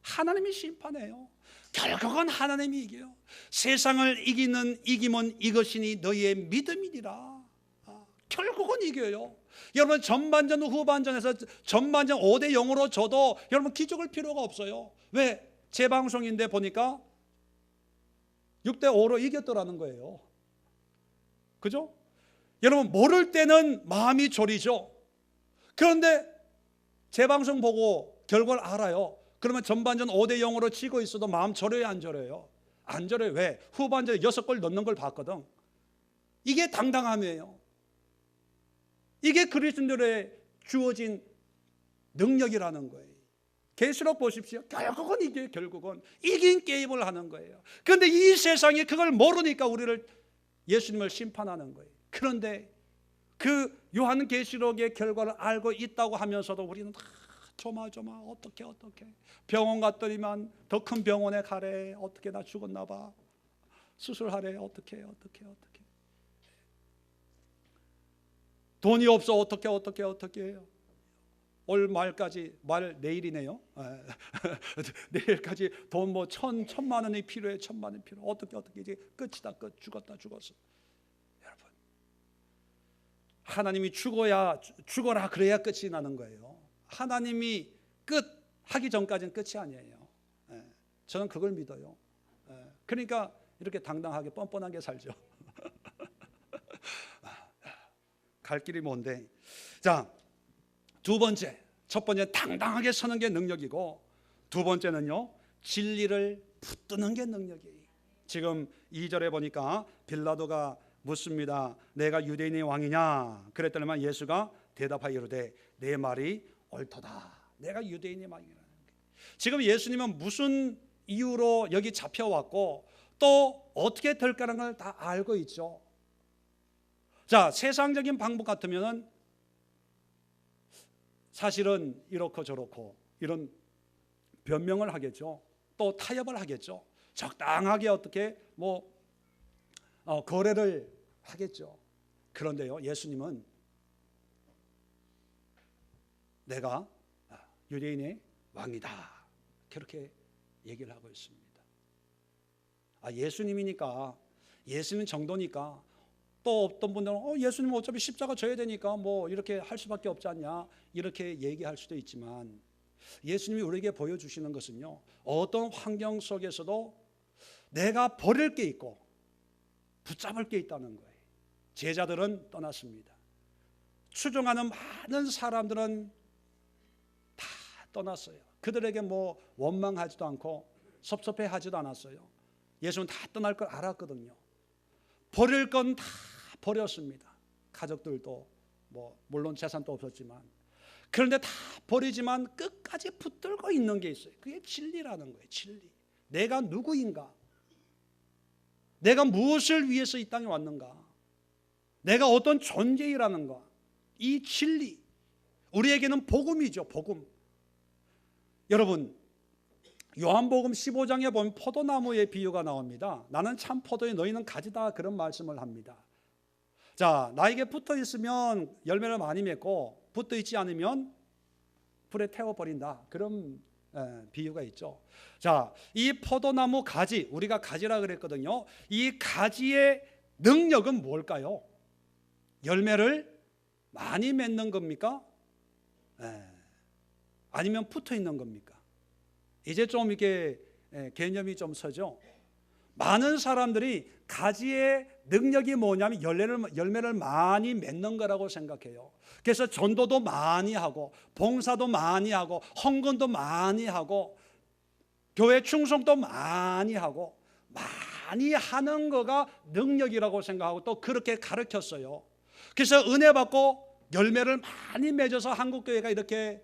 하나님이 심판해요. 결국은 하나님이 이겨요. 세상을 이기는 이김은 이것이니 너희의 믿음이니라. 결국은 이겨요. 여러분, 전반전 후반전에서 전반전 5대 0으로 져도 여러분 기죽을 필요가 없어요. 왜? 제 방송인데 보니까 6대 5로 이겼더라는 거예요. 그죠? 여러분, 모를 때는 마음이 졸이죠. 그런데 제 방송 보고 결과를 알아요. 그러면 전반전 5대 0으로 지고 있어도 마음 졸여요, 안 졸여요? 안 졸여요. 왜? 후반전에 6골 넣는 걸 봤거든. 이게 당당함이에요. 이게 그리스도인들의 주어진 능력이라는 거예요. 계시록 보십시오. 결국은 이게 결국은 이긴 게임을 하는 거예요. 그런데 이 세상이 그걸 모르니까 우리를 예수님을 심판하는 거예요. 그런데 그 요한계시록의 결과를 알고 있다고 하면서도 우리는 다 조마조마 어떻게 병원 갔더니만 더 큰 병원에 가래. 어떻게 나 죽었나 봐. 수술하래. 어떻게 돈이 없어. 어떻게 해요? 올 말까지 내일이네요. 내일까지 돈 1,000만 원이 필요해. 1,000만 원이 필요. 어떻게 이제 끝이다. 끝. 죽었어. 여러분, 하나님이 죽어라 그래야 끝이 나는 거예요. 하나님이 끝 하기 전까지는 끝이 아니에요. 저는 그걸 믿어요. 그러니까 이렇게 당당하게 뻔뻔하게 살죠. 갈 길이 먼데. 자, 두 번째, 첫 번째 당당하게 서는 게 능력이고, 두 번째는요, 진리를 붙드는 게 능력이에요. 지금 2절에 보니까 빌라도가 묻습니다. 내가 유대인의 왕이냐? 그랬더니만 예수가 대답하여 이르되 내 말이 옳도다. 내가 유대인의 왕이라는 게. 지금 예수님은 무슨 이유로 여기 잡혀왔고 또 어떻게 될까라는 걸 다 알고 있죠. 자, 세상적인 방법 같으면은 사실은 이렇고 저렇고 이런 변명을 하겠죠. 또 타협을 하겠죠. 적당하게 어떻게 거래를 하겠죠. 그런데요, 예수님은 내가 유대인의 왕이다, 그렇게 얘기를 하고 있습니다. 예수님이니까, 예수님 정도니까, 또 어떤 분들은 예수님은 어차피 십자가 져야 되니까 뭐 이렇게 할 수밖에 없지 않냐, 이렇게 얘기할 수도 있지만, 예수님이 우리에게 보여주시는 것은요, 어떤 환경 속에서도 내가 버릴 게 있고 붙잡을 게 있다는 거예요. 제자들은 떠났습니다. 추종하는 많은 사람들은 다 떠났어요. 그들에게 뭐 원망하지도 않고 섭섭해하지도 않았어요. 예수는 다 떠날 걸 알았거든요. 버릴 건 다 버렸습니다. 가족들도 뭐 물론 재산도 없었지만, 그런데 다 버리지만 끝까지 붙들고 있는 게 있어요. 그게 진리라는 거예요. 진리. 내가 누구인가? 내가 무엇을 위해서 이 땅에 왔는가? 내가 어떤 존재이라는가? 이 진리, 우리에게는 복음이죠. 복음. 여러분, 요한복음 15장에 보면 포도나무의 비유가 나옵니다. 나는 참 포도에 너희는 가지다, 그런 말씀을 합니다. 자, 나에게 붙어 있으면 열매를 많이 맺고 붙어 있지 않으면 불에 태워버린다, 그런 비유가 있죠. 자, 이 포도나무 가지, 우리가 가지라 그랬거든요. 이 가지의 능력은 뭘까요? 열매를 많이 맺는 겁니까? 아니면 붙어 있는 겁니까? 이제 좀 이렇게 개념이 좀 서죠. 많은 사람들이 가지의 능력이 뭐냐면 열매를 많이 맺는 거라고 생각해요. 그래서 전도도 많이 하고 봉사도 많이 하고 헌금도 많이 하고 교회 충성도 많이 하고 많이 하는 거가 능력이라고 생각하고 또 그렇게 가르쳤어요. 그래서 은혜 받고 열매를 많이 맺어서 한국교회가 이렇게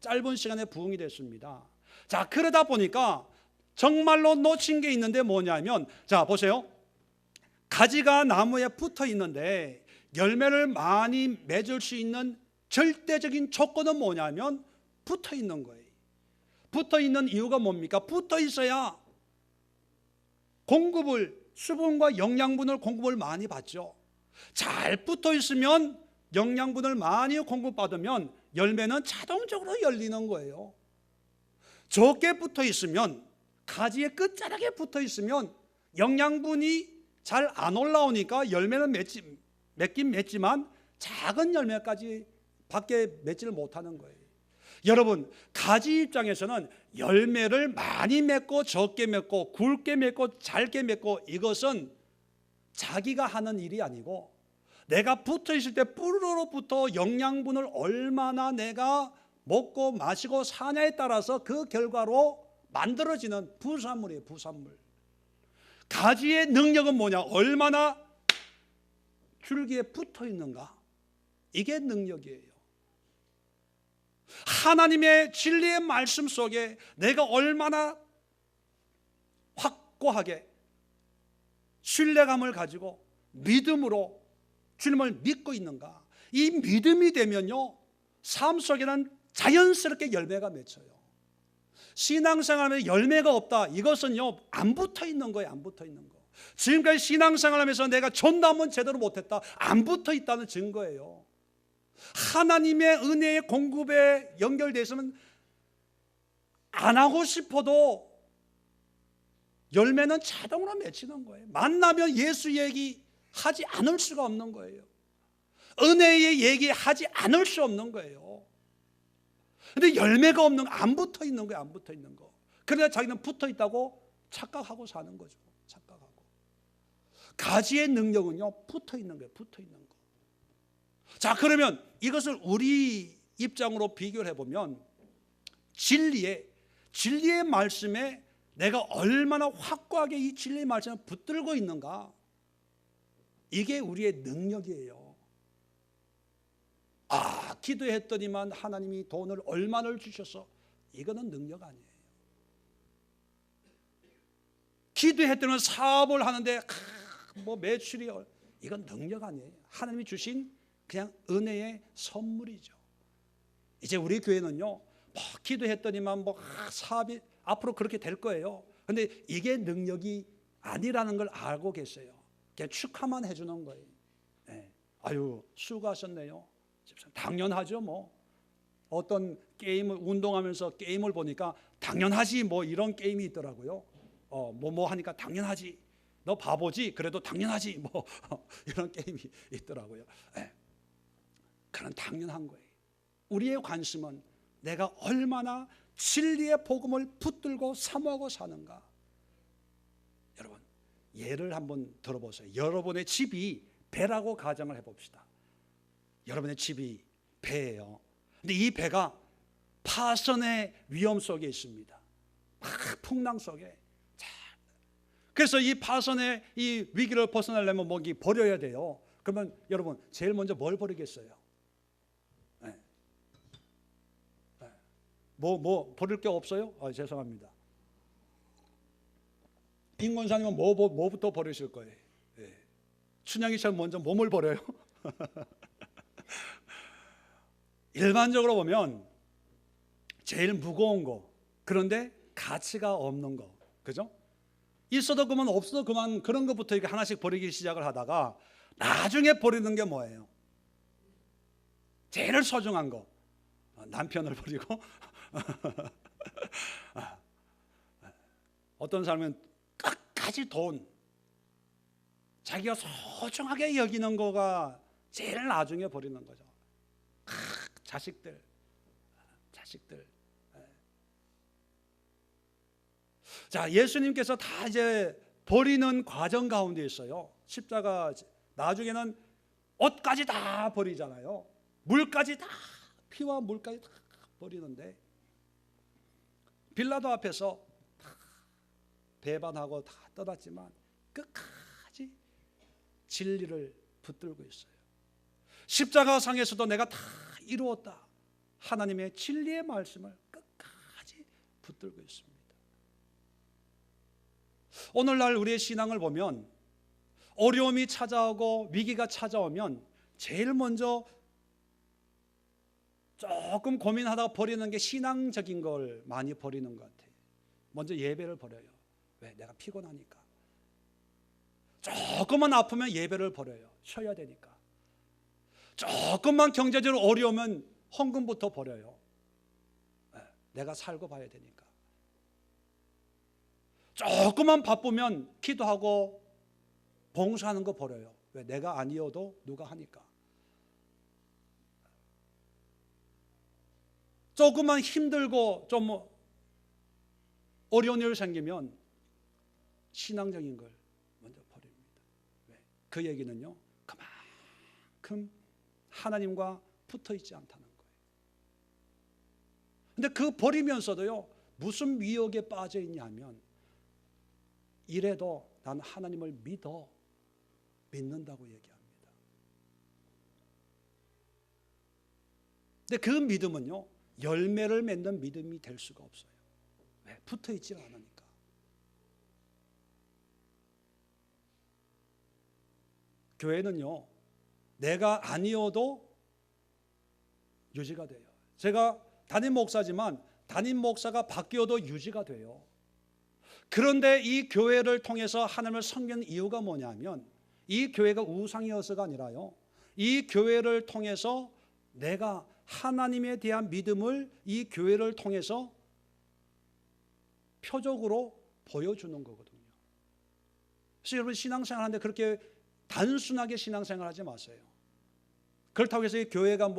짧은 시간에 부흥이 됐습니다. 자, 그러다 보니까 정말로 놓친 게 있는데 뭐냐면, 자 보세요. 가지가 나무에 붙어 있는데 열매를 많이 맺을 수 있는 절대적인 조건은 뭐냐면 붙어 있는 거예요. 붙어 있는 이유가 뭡니까? 붙어 있어야 수분과 영양분을 공급을 많이 받죠. 잘 붙어 있으면 영양분을 많이 공급받으면 열매는 자동적으로 열리는 거예요. 적게 붙어 있으면, 가지의 끝자락에 붙어 있으면 영양분이 잘 안 올라오니까 열매는 맺긴 맺지만 작은 열매까지 밖에 맺지를 못하는 거예요. 여러분, 가지 입장에서는 열매를 많이 맺고 적게 맺고 굵게 맺고 잘게 맺고, 이것은 자기가 하는 일이 아니고 내가 붙어 있을 때 뿌리로부터 영양분을 얼마나 내가 먹고 마시고 사냐에 따라서 그 결과로 만들어지는 부산물이에요. 부산물. 가지의 능력은 뭐냐? 얼마나 줄기에 붙어 있는가? 이게 능력이에요. 하나님의 진리의 말씀 속에 내가 얼마나 확고하게 신뢰감을 가지고 믿음으로 주님을 믿고 있는가? 이 믿음이 되면요, 삶 속에는 자연스럽게 열매가 맺혀요. 신앙생활에 열매가 없다, 이것은요 안 붙어 있는 거예요. 안 붙어 있는 거. 지금까지 신앙생활하면서 내가 전담은 제대로 못했다, 안 붙어 있다는 증거예요. 하나님의 은혜의 공급에 연결되어 있으면 안 하고 싶어도 열매는 자동으로 맺히는 거예요. 만나면 예수 얘기하지 않을 수가 없는 거예요. 은혜의 얘기하지 않을 수 없는 거예요. 근데 열매가 없는 거, 안 붙어 있는 거예요. 안 붙어 있는 거. 그러나 자기는 붙어 있다고 착각하고 사는 거죠. 착각하고. 가지의 능력은요, 붙어 있는 거예요. 붙어 있는 거. 자, 그러면 이것을 우리 입장으로 비교를 해보면 진리의 말씀에 내가 얼마나 확고하게 이 진리의 말씀을 붙들고 있는가, 이게 우리의 능력이에요. 기도했더니만 하나님이 돈을 얼마를 주셔서, 이거는 능력 아니에요. 기도했더니 사업을 하는데 뭐 매출이, 이건 능력 아니에요. 하나님이 주신 그냥 은혜의 선물이죠. 이제 우리 교회는요, 뭐 기도했더니만 뭐 사업이 앞으로 그렇게 될 거예요. 근데 이게 능력이 아니라는 걸 알고 계세요. 그냥 축하만 해주는 거예요. 네. 아유, 수고하셨네요. 당연하죠. 뭐 어떤 게임을 운동하면서 게임을 보니까 당연하지 뭐 이런 게임이 있더라고요. 뭐 하니까 당연하지. 너 바보지? 그래도 당연하지. 뭐 이런 게임이 있더라고요. 네. 그런 당연한 거예요. 우리의 관심은 내가 얼마나 진리의 복음을 붙들고 사모하고 사는가. 여러분, 예를 한번 들어보세요. 여러분의 집이 배라고 가정을 해봅시다. 여러분의 집이 배예요. 근데 이 배가 파선의 위험 속에 있습니다. 풍랑 속에. 그래서 이 파선의 이 위기를 벗어나려면 뭐기 버려야 돼요. 그러면 여러분 제일 먼저 뭘 버리겠어요? 네. 네. 뭐 버릴 게 없어요? 죄송합니다. 인권사님은 뭐부터 버리실 거예요? 네. 춘향이처럼 먼저 몸을 버려요? 일반적으로 보면 제일 무거운 거, 그런데 가치가 없는 거, 그죠? 있어도 그만 없어도 그만, 그런 것부터 이렇게 하나씩 버리기 시작을 하다가 나중에 버리는 게 뭐예요? 제일 소중한 거, 남편을 버리고 어떤 사람은 끝까지 돈, 자기가 소중하게 여기는 거가 제일 나중에 버리는 거죠. 자식들. 자, 예수님께서 다 이제 버리는 과정 가운데 있어요. 십자가 나중에는 옷까지 다 버리잖아요. 물까지 다, 피와 물까지 다 버리는데 빌라도 앞에서 다 배반하고 다 떠났지만 끝까지 진리를 붙들고 있어요. 십자가상에서도 내가 다 이루었다. 하나님의 진리의 말씀을 끝까지 붙들고 있습니다. 오늘날 우리의 신앙을 보면 어려움이 찾아오고 위기가 찾아오면 제일 먼저 조금 고민하다가 버리는 게 신앙적인 걸 많이 버리는 것 같아요. 먼저 예배를 버려요. 왜? 내가 피곤하니까. 조금만 아프면 예배를 버려요. 쉬어야 되니까. 조금만 경제적으로 어려우면 헌금부터 버려요. 내가 살고 봐야 되니까. 조금만 바쁘면 기도하고 봉사하는 거 버려요. 왜? 내가 아니어도 누가 하니까. 조금만 힘들고 좀 어려운 일 생기면 신앙적인 걸 먼저 버립니다. 왜? 그 얘기는요, 그만큼 하나님과 붙어 있지 않다는 거예요. 근데 그 버리면서도요, 무슨 미혹에 빠져 있냐면, 이래도 난 하나님을 믿는다고 얘기합니다. 근데 그 믿음은요, 열매를 맺는 믿음이 될 수가 없어요. 왜? 붙어 있지 않으니까. 교회는요, 내가 아니어도 유지가 돼요. 제가 담임 목사지만 담임 목사가 바뀌어도 유지가 돼요. 그런데 이 교회를 통해서 하나님을 섬기는 이유가 뭐냐면, 이 교회가 우상이어서가 아니라요, 이 교회를 통해서 내가 하나님에 대한 믿음을 이 교회를 통해서 표적으로 보여주는 거거든요. 그래서 여러분 신앙생활 하는데 그렇게 단순하게 신앙생활하지 마세요. 그렇다고 해서 이 교회가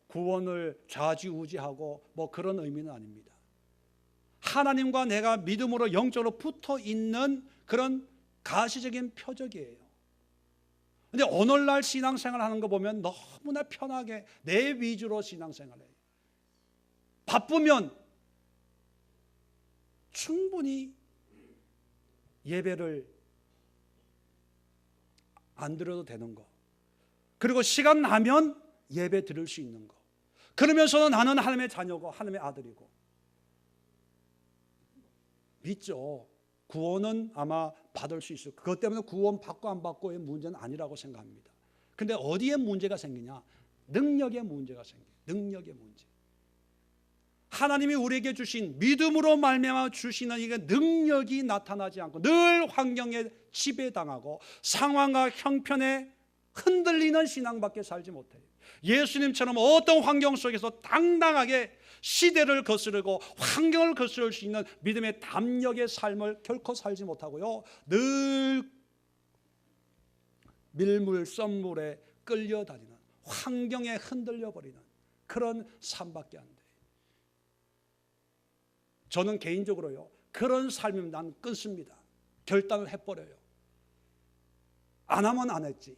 구원을 좌지우지하고 그런 의미는 아닙니다. 하나님과 내가 믿음으로 영적으로 붙어 있는 그런 가시적인 표적이에요. 근데 오늘날 신앙생활 하는 거 보면 너무나 편하게 내 위주로 신앙생활해요. 바쁘면 충분히 예배를 안 드려도 되는 거, 그리고 시간 나면 예배 드릴 수 있는 거, 그러면서도 나는 하나님의 자녀고 하나님의 아들이고 믿죠. 구원은 아마 받을 수 있을, 그것 때문에 구원 받고 안 받고의 문제는 아니라고 생각합니다. 그런데 어디에 문제가 생기냐? 능력의 문제가 생겨요. 능력의 문제. 하나님이 우리에게 주신 믿음으로 말미암아 주시는 이게 능력이 나타나지 않고 늘 환경에 지배당하고 상황과 형편에 흔들리는 신앙밖에 살지 못해요. 예수님처럼 어떤 환경 속에서 당당하게 시대를 거스르고 환경을 거스를 수 있는 믿음의 담력의 삶을 결코 살지 못하고요, 늘 밀물 썸물에 끌려다니는, 환경에 흔들려버리는 그런 삶밖에 안 돼요. 저는 개인적으로요, 그런 삶이면 난 끊습니다. 결단을 해버려요. 안 하면 안 했지,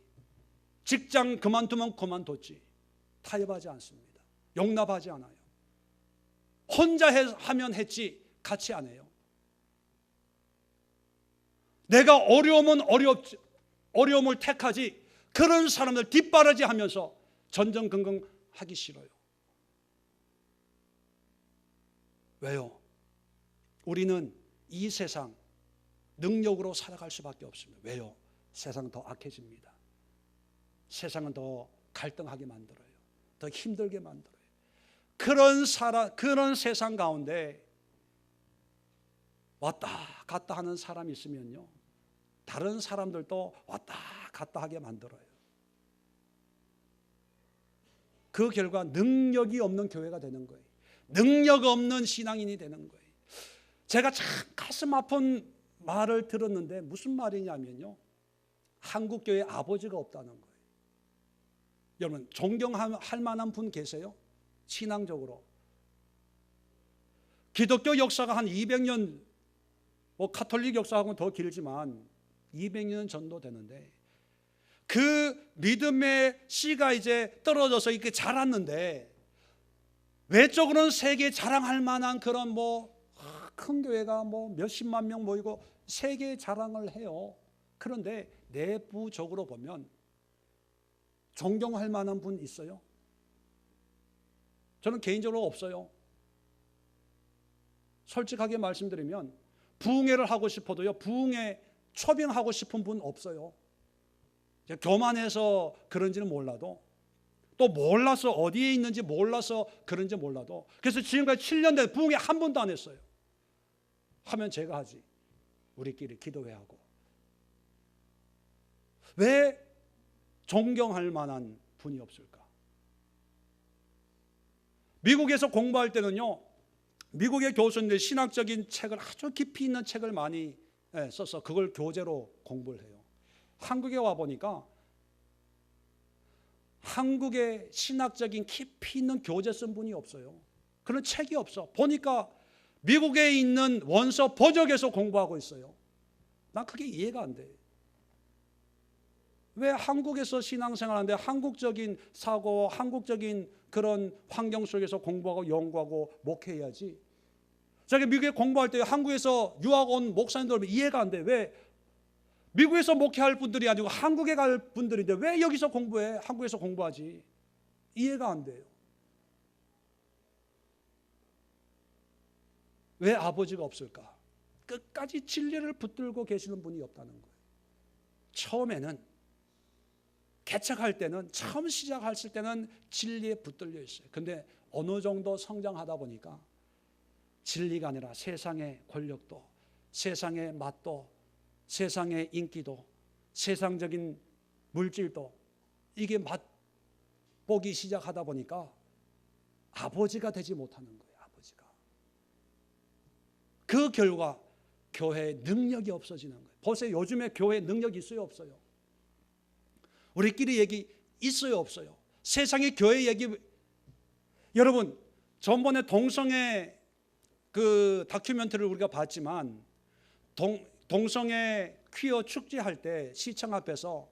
직장 그만두면 그만뒀지, 타협하지 않습니다. 용납하지 않아요. 혼자 하면 했지 같이 안 해요. 내가 어려우면 어려움을 택하지, 그런 사람들 뒷바라지 하면서 전전긍긍하기 싫어요. 왜요? 우리는 이 세상 능력으로 살아갈 수밖에 없습니다. 왜요? 세상은 더 악해집니다. 세상은 더 갈등하게 만들어요. 더 힘들게 만들어요. 그런 세상 가운데 왔다 갔다 하는 사람이 있으면요, 다른 사람들도 왔다 갔다 하게 만들어요. 그 결과 능력이 없는 교회가 되는 거예요. 능력 없는 신앙인이 되는 거예요. 제가 참 가슴 아픈 말을 들었는데 무슨 말이냐면요, 한국교회 아버지가 없다는 거예요. 여러분, 존경할 만한 분 계세요? 신앙적으로. 기독교 역사가 한 200년, 카톨릭 역사하고는 더 길지만 200년 전도 되는데, 그 믿음의 씨가 이제 떨어져서 이렇게 자랐는데, 외적으로는 세계에 자랑할 만한 그런 큰 교회가 몇십만 명 모이고 세계 자랑을 해요. 그런데 내부적으로 보면 존경할 만한 분 있어요? 저는 개인적으로 없어요. 솔직하게 말씀드리면 부흥회를 하고 싶어도요, 부흥회 초빙하고 싶은 분 없어요. 교만해서 그런지는 몰라도, 또 몰라서 어디에 있는지 몰라서 그런지 몰라도, 그래서 지금까지 7년 된 부흥회 한 번도 안 했어요. 하면 제가 하지, 우리끼리 기도회하고. 왜 존경할 만한 분이 없을까? 미국에서 공부할 때는요, 미국의 교수님들 신학적인 책을, 아주 깊이 있는 책을 많이 써서 그걸 교재로 공부를 해요. 한국에 와보니까 한국의 신학적인 깊이 있는 교재 쓴 분이 없어요. 그런 책이 없어. 보니까 미국에 있는 원서 번역에서 공부하고 있어요. 난 그게 이해가 안 돼. 왜 한국에서 신앙생활하는데 한국적인 사고, 한국적인 그런 환경 속에서 공부하고 연구하고 목회해야지. 제가 미국에 공부할 때 한국에서 유학 온 목사님들 이해가 안 돼. 왜 미국에서 목회할 분들이 아니고 한국에 갈 분들인데 왜 여기서 공부해? 한국에서 공부하지. 이해가 안 돼요. 왜 아버지가 없을까? 끝까지 진리를 붙들고 계시는 분이 없다는 거예요. 처음에는, 개척할 때는, 처음 시작했을 때는 진리에 붙들려 있어요. 근데 어느 정도 성장하다 보니까 진리가 아니라 세상의 권력도, 세상의 맛도, 세상의 인기도, 세상적인 물질도, 이게 맛보기 시작하다 보니까 아버지가 되지 못하는 거예요. 아버지가. 그 결과 교회에 능력이 없어지는 거예요. 보세요. 요즘에 교회에 능력이 있어요? 없어요? 우리끼리 얘기 있어요? 없어요? 세상의 교회 얘기. 여러분, 전번에 동성애 그 다큐멘터리를 우리가 봤지만, 동성애 퀴어 축제할 때 시청 앞에서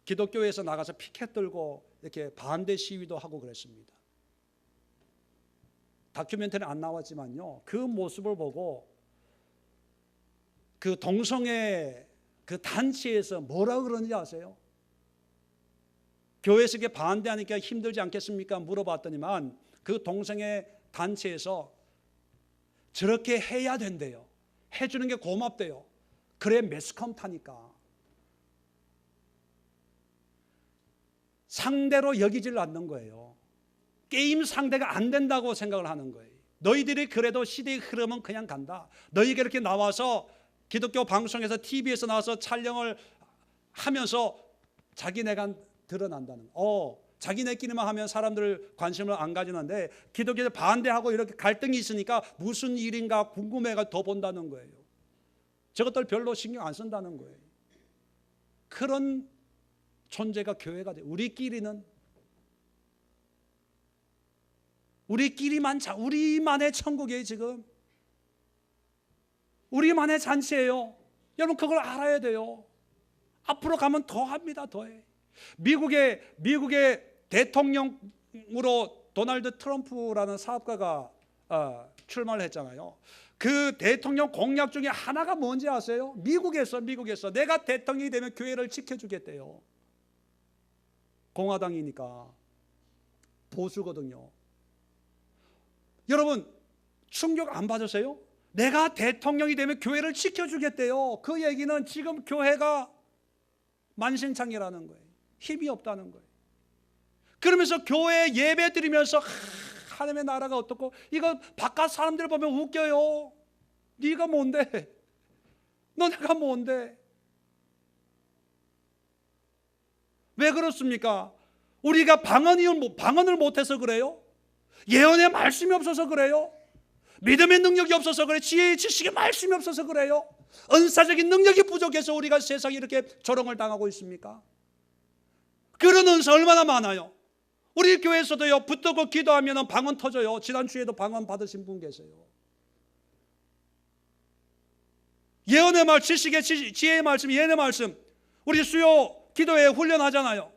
기독교에서 나가서 피켓 들고 이렇게 반대 시위도 하고 그랬습니다. 다큐멘터리 안 나왔지만요, 그 모습을 보고 그 동성애 그 단체에서 뭐라 그러는지 아세요? 교회에서 이렇게 반대하니까 힘들지 않겠습니까? 물어봤더니만 그 동성애 단체에서 저렇게 해야 된대요. 해주는 게 고맙대요. 그래 매스컴 타니까. 상대로 여기질 않는 거예요. 게임 상대가 안 된다고 생각을 하는 거예요. 너희들이 그래도 시대의 흐름은 그냥 간다. 너희가 이렇게 나와서 기독교 방송에서 TV에서 나와서 촬영을 하면서 자기네가 드러난다는 거. 자기네끼리만 하면 사람들 관심을 안 가지는데 기독교에 반대하고 이렇게 갈등이 있으니까 무슨 일인가 궁금해가 더 본다는 거예요. 저것들 별로 신경 안 쓴다는 거예요. 그런 존재가 교회가 돼. 우리끼리만 우리만의 천국이에요. 지금 우리만의 잔치예요. 여러분 그걸 알아야 돼요. 앞으로 가면 더 합니다. 더해. 미국의 대통령으로 도널드 트럼프라는 사업가가 출마를 했잖아요. 그 대통령 공약 중에 하나가 뭔지 아세요? 미국에서 내가 대통령이 되면 교회를 지켜주겠대요. 공화당이니까 보수거든요. 여러분 충격 안 받으세요? 내가 대통령이 되면 교회를 지켜주겠대요. 그 얘기는 지금 교회가 만신창이라는 거예요. 힘이 없다는 거예요. 그러면서 교회 예배 드리면서 하나님의 나라가 어떻고, 이거 바깥 사람들 보면 웃겨요. 네가 뭔데? 너네가 뭔데? 왜 그렇습니까? 우리가 방언을 못해서 그래요? 예언의 말씀이 없어서 그래요? 믿음의 능력이 없어서 그래요? 지혜의 지식의 말씀이 없어서 그래요? 은사적인 능력이 부족해서 우리가 세상에 이렇게 조롱을 당하고 있습니까? 그런 은사 얼마나 많아요. 우리 교회에서도요, 붙들고 기도하면 방언 터져요. 지난주에도 방언 받으신 분 계세요. 예언의 말, 지식의 지혜의 말씀, 예언의 말씀, 우리 수요 기도에 훈련하잖아요.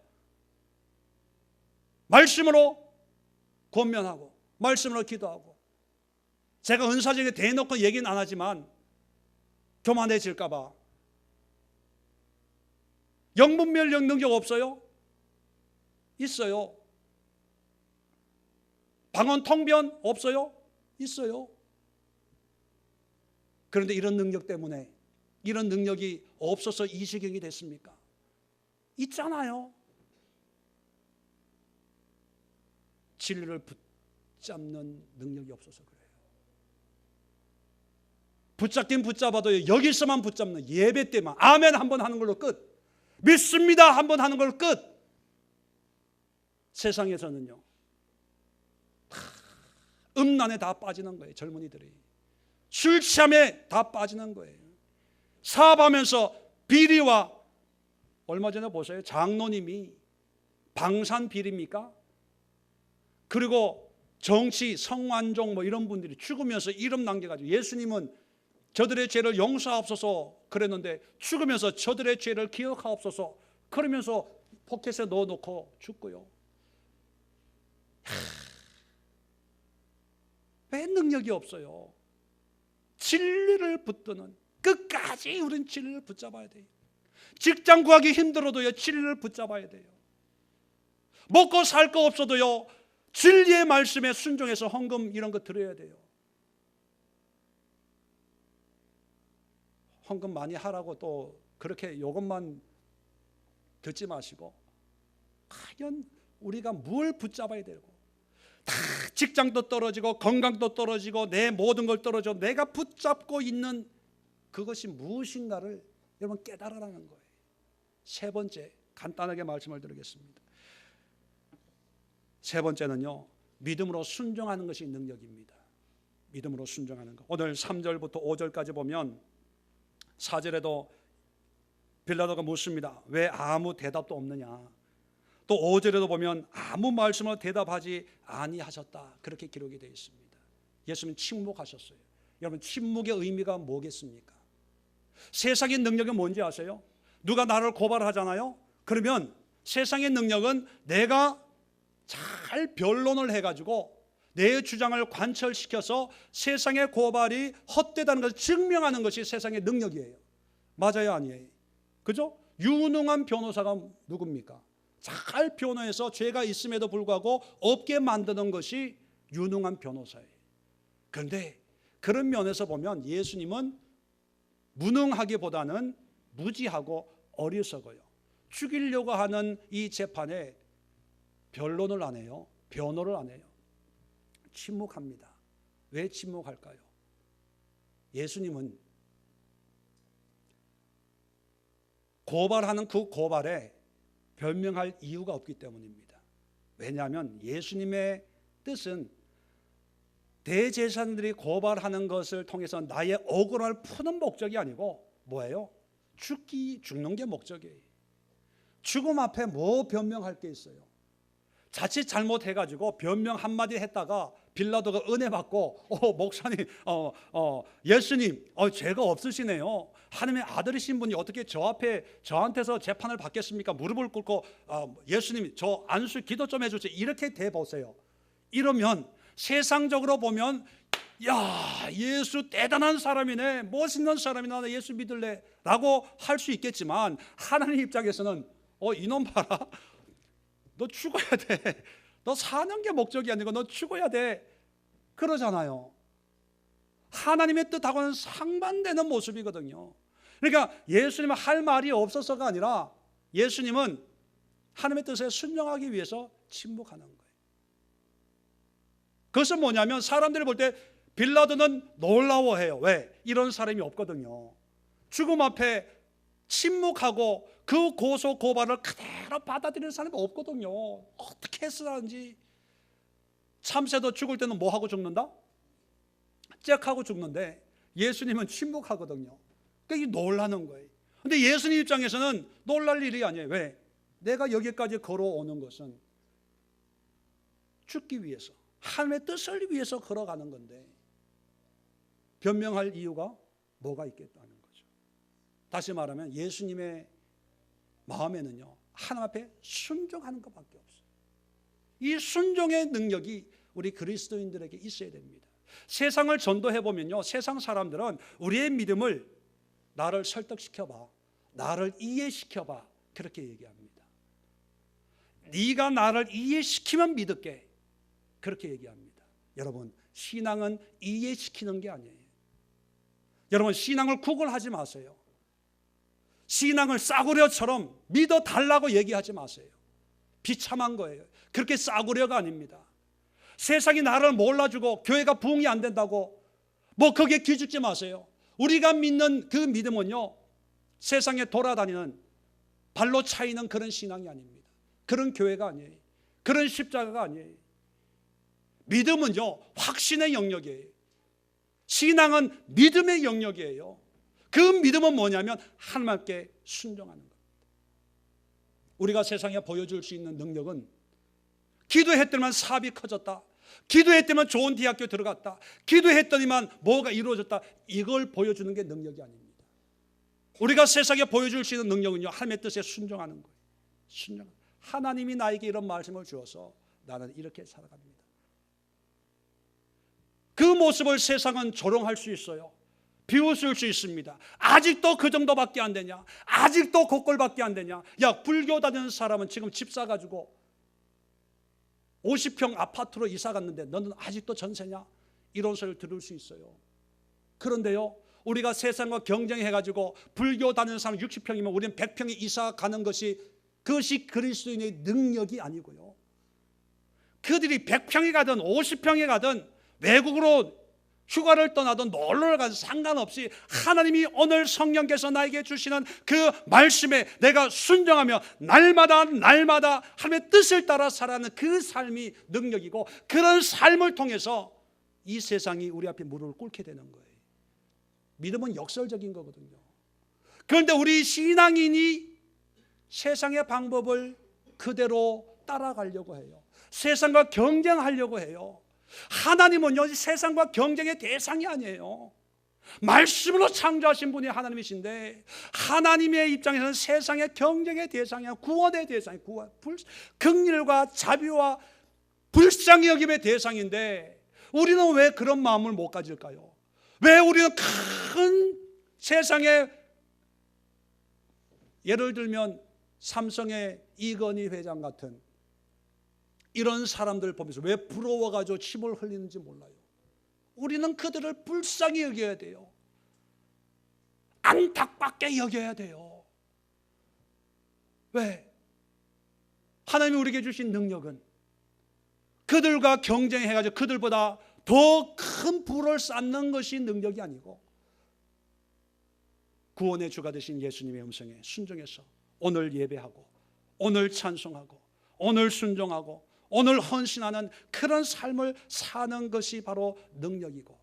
말씀으로 권면하고 말씀으로 기도하고. 제가 은사적인 대놓고 얘기는 안 하지만 교만해질까 봐. 영분별력 능력 없어요? 있어요. 방언 통변 없어요? 있어요. 그런데 이런 능력 때문에, 이런 능력이 없어서 이 지경이 됐습니까? 있잖아요. 진리를 붙잡는 능력이 없어서 그래요. 붙잡긴 붙잡아도 여기서만 붙잡는, 예배 때만 아멘 한번 하는 걸로 끝, 믿습니다 한번 하는 걸로 끝. 세상에서는요, 음란에 다 빠지는 거예요. 젊은이들이 술 취함에 다 빠지는 거예요. 사업하면서 비리와, 얼마 전에 보세요. 장로님이 방산 비리입니까? 그리고 정치, 성완종 뭐 이런 분들이 죽으면서 이름 남겨가지고, 예수님은 저들의 죄를 용서하옵소서 그랬는데 죽으면서 저들의 죄를 기억하옵소서 그러면서 포켓에 넣어놓고 죽고요. 왜 능력이 없어요? 진리를 붙드는, 끝까지 우린 진리를 붙잡아야 돼요. 직장 구하기 힘들어도요, 진리를 붙잡아야 돼요. 먹고 살 거 없어도요, 진리의 말씀에 순종해서 헌금 이런 거 드려야 돼요. 헌금 많이 하라고 또 그렇게 이것만 듣지 마시고, 과연 우리가 뭘 붙잡아야 되고, 다 직장도 떨어지고 건강도 떨어지고 내 모든 걸 떨어져 내가 붙잡고 있는 그것이 무엇인가를 여러분 깨달으라는 거예요. 세 번째, 간단하게 말씀을 드리겠습니다. 세 번째는요, 믿음으로 순종하는 것이 능력입니다. 믿음으로 순종하는 것. 오늘 3절부터 5절까지 보면 4절에도 빌라도가 묻습니다. 왜 아무 대답도 없느냐. 또 5절에도 보면 아무 말씀으로 대답하지 아니하셨다. 그렇게 기록이 되어 있습니다. 예수님은 침묵하셨어요. 여러분, 침묵의 의미가 뭐겠습니까? 세상의 능력은 뭔지 아세요? 누가 나를 고발하잖아요. 그러면 세상의 능력은 내가 잘 변론을 해가지고 내 주장을 관철시켜서 세상의 고발이 헛되다는 것을 증명하는 것이 세상의 능력이에요. 맞아요, 아니에요? 그죠? 유능한 변호사가 누굽니까? 잘 변호해서 죄가 있음에도 불구하고 없게 만드는 것이 유능한 변호사예요. 그런데 그런 면에서 보면 예수님은 무능하기보다는 무지하고 어리석어요. 죽이려고 하는 이 재판에 변론을 안 해요. 변호를 안 해요. 침묵합니다. 왜 침묵할까요? 예수님은 고발하는 그 고발에 변명할 이유가 없기 때문입니다. 왜냐하면 예수님의 뜻은 대제사장들이 고발하는 것을 통해서 나의 억울함을 푸는 목적이 아니고 뭐예요? 죽는 게 목적이에요. 죽음 앞에 뭐 변명할 게 있어요? 자칫 잘못해가지고 변명 한마디 했다가 빌라도가 은혜 받고 목사님 예수님 죄가 없으시네요. 하나님의 아들이신 분이 어떻게 저한테서 재판을 받겠습니까? 무릎을 꿇고 예수님 저 안수 기도 좀 해주세요. 이렇게 돼보세요. 이러면 세상적으로 보면 야 예수 대단한 사람이네, 멋있는 사람이네, 나 예수 믿을래 라고 할 수 있겠지만 하나님 입장에서는 이놈 봐라, 너 죽어야 돼, 너 사는 게 목적이 아니고 너 죽어야 돼, 그러잖아요. 하나님의 뜻하고는 상반되는 모습이거든요. 그러니까 예수님은 할 말이 없어서가 아니라 예수님은 하나님의 뜻에 순종하기 위해서 침묵하는 거예요. 그것은 뭐냐면 사람들이 볼 때 빌라도는 놀라워해요. 왜? 이런 사람이 없거든요. 죽음 앞에 침묵하고 그 고소 고발을 그대로 받아들이는 사람이 없거든요. 어떻게 했으라는지. 참새도 죽을 때는 뭐 하고 죽는다? 짹하고 죽는데 예수님은 침묵하거든요. 그러니까 놀라는 거예요. 근데 예수님 입장에서는 놀랄 일이 아니에요. 왜? 내가 여기까지 걸어오는 것은 죽기 위해서, 하나님의 뜻을 위해서 걸어가는 건데 변명할 이유가 뭐가 있겠다는 거죠. 다시 말하면 예수님의 마음에는요, 하나님 앞에 순종하는 것밖에 없어요. 이 순종의 능력이 우리 그리스도인들에게 있어야 됩니다. 세상을 전도해보면요, 세상 사람들은 우리의 믿음을 나를 설득시켜봐, 나를 이해시켜봐, 그렇게 얘기합니다. 네가 나를 이해시키면 믿을게, 그렇게 얘기합니다. 여러분, 신앙은 이해시키는 게 아니에요. 여러분, 신앙을 구걸하지 마세요. 신앙을 싸구려처럼 믿어달라고 얘기하지 마세요. 비참한 거예요. 그렇게 싸구려가 아닙니다. 세상이 나를 몰라주고 교회가 부흥이 안 된다고 뭐 거기에 기죽지 마세요. 우리가 믿는 그 믿음은요, 세상에 돌아다니는 발로 차이는 그런 신앙이 아닙니다. 그런 교회가 아니에요. 그런 십자가가 아니에요. 믿음은요, 확신의 영역이에요. 신앙은 믿음의 영역이에요. 그 믿음은 뭐냐면 하나님께 순종하는 겁니다. 우리가 세상에 보여줄 수 있는 능력은 기도했더니만 사업이 커졌다, 기도했더니만 좋은 대학교 들어갔다, 기도했더니만 뭐가 이루어졌다, 이걸 보여주는 게 능력이 아닙니다. 우리가 세상에 보여줄 수 있는 능력은요, 하나님의 뜻에 순종하는 거예요. 순종. 하나님이 나에게 이런 말씀을 주어서 나는 이렇게 살아갑니다. 그 모습을 세상은 조롱할 수 있어요. 비웃을 수 있습니다. 아직도 그 정도밖에 안 되냐? 아직도 그꼴밖에 안 되냐? 야, 불교 다니는 사람은 지금 집 사가지고 50평 아파트로 이사 갔는데 너는 아직도 전세냐? 이런 소리를 들을 수 있어요. 그런데요, 우리가 세상과 경쟁해가지고 불교 다니는 사람 60평이면 우리는 100평에 이사 가는 것이, 그것이 그리스도인의 능력이 아니고요, 그들이 100평에 가든 50평에 가든 외국으로 휴가를 떠나든 놀러를 가든 상관없이 하나님이 오늘 성령께서 나에게 주시는 그 말씀에 내가 순종하며 날마다 하나님의 뜻을 따라 살아가는 그 삶이 능력이고, 그런 삶을 통해서 이 세상이 우리 앞에 무릎을 꿇게 되는 거예요. 믿음은 역설적인 거거든요. 그런데 우리 신앙인이 세상의 방법을 그대로 따라가려고 해요. 세상과 경쟁하려고 해요. 하나님은요, 세상과 경쟁의 대상이 아니에요. 말씀으로 창조하신 분이 하나님이신데 하나님의 입장에서는 세상의 경쟁의 대상이야. 구원의 대상이, 긍휼과 자비와 불쌍히 여김의 대상인데 우리는 왜 그런 마음을 못 가질까요? 왜 우리는 큰 세상에, 예를 들면 삼성의 이건희 회장 같은 이런 사람들 보면서 왜 부러워가지고 침을 흘리는지 몰라요. 우리는 그들을 불쌍히 여겨야 돼요. 안타깝게 여겨야 돼요. 왜? 하나님이 우리에게 주신 능력은 그들과 경쟁해가지고 그들보다 더 큰 부를 쌓는 것이 능력이 아니고, 구원의 주가 되신 예수님의 음성에 순종해서 오늘 예배하고 오늘 찬송하고 오늘 순종하고 오늘 헌신하는 그런 삶을 사는 것이 바로 능력이고,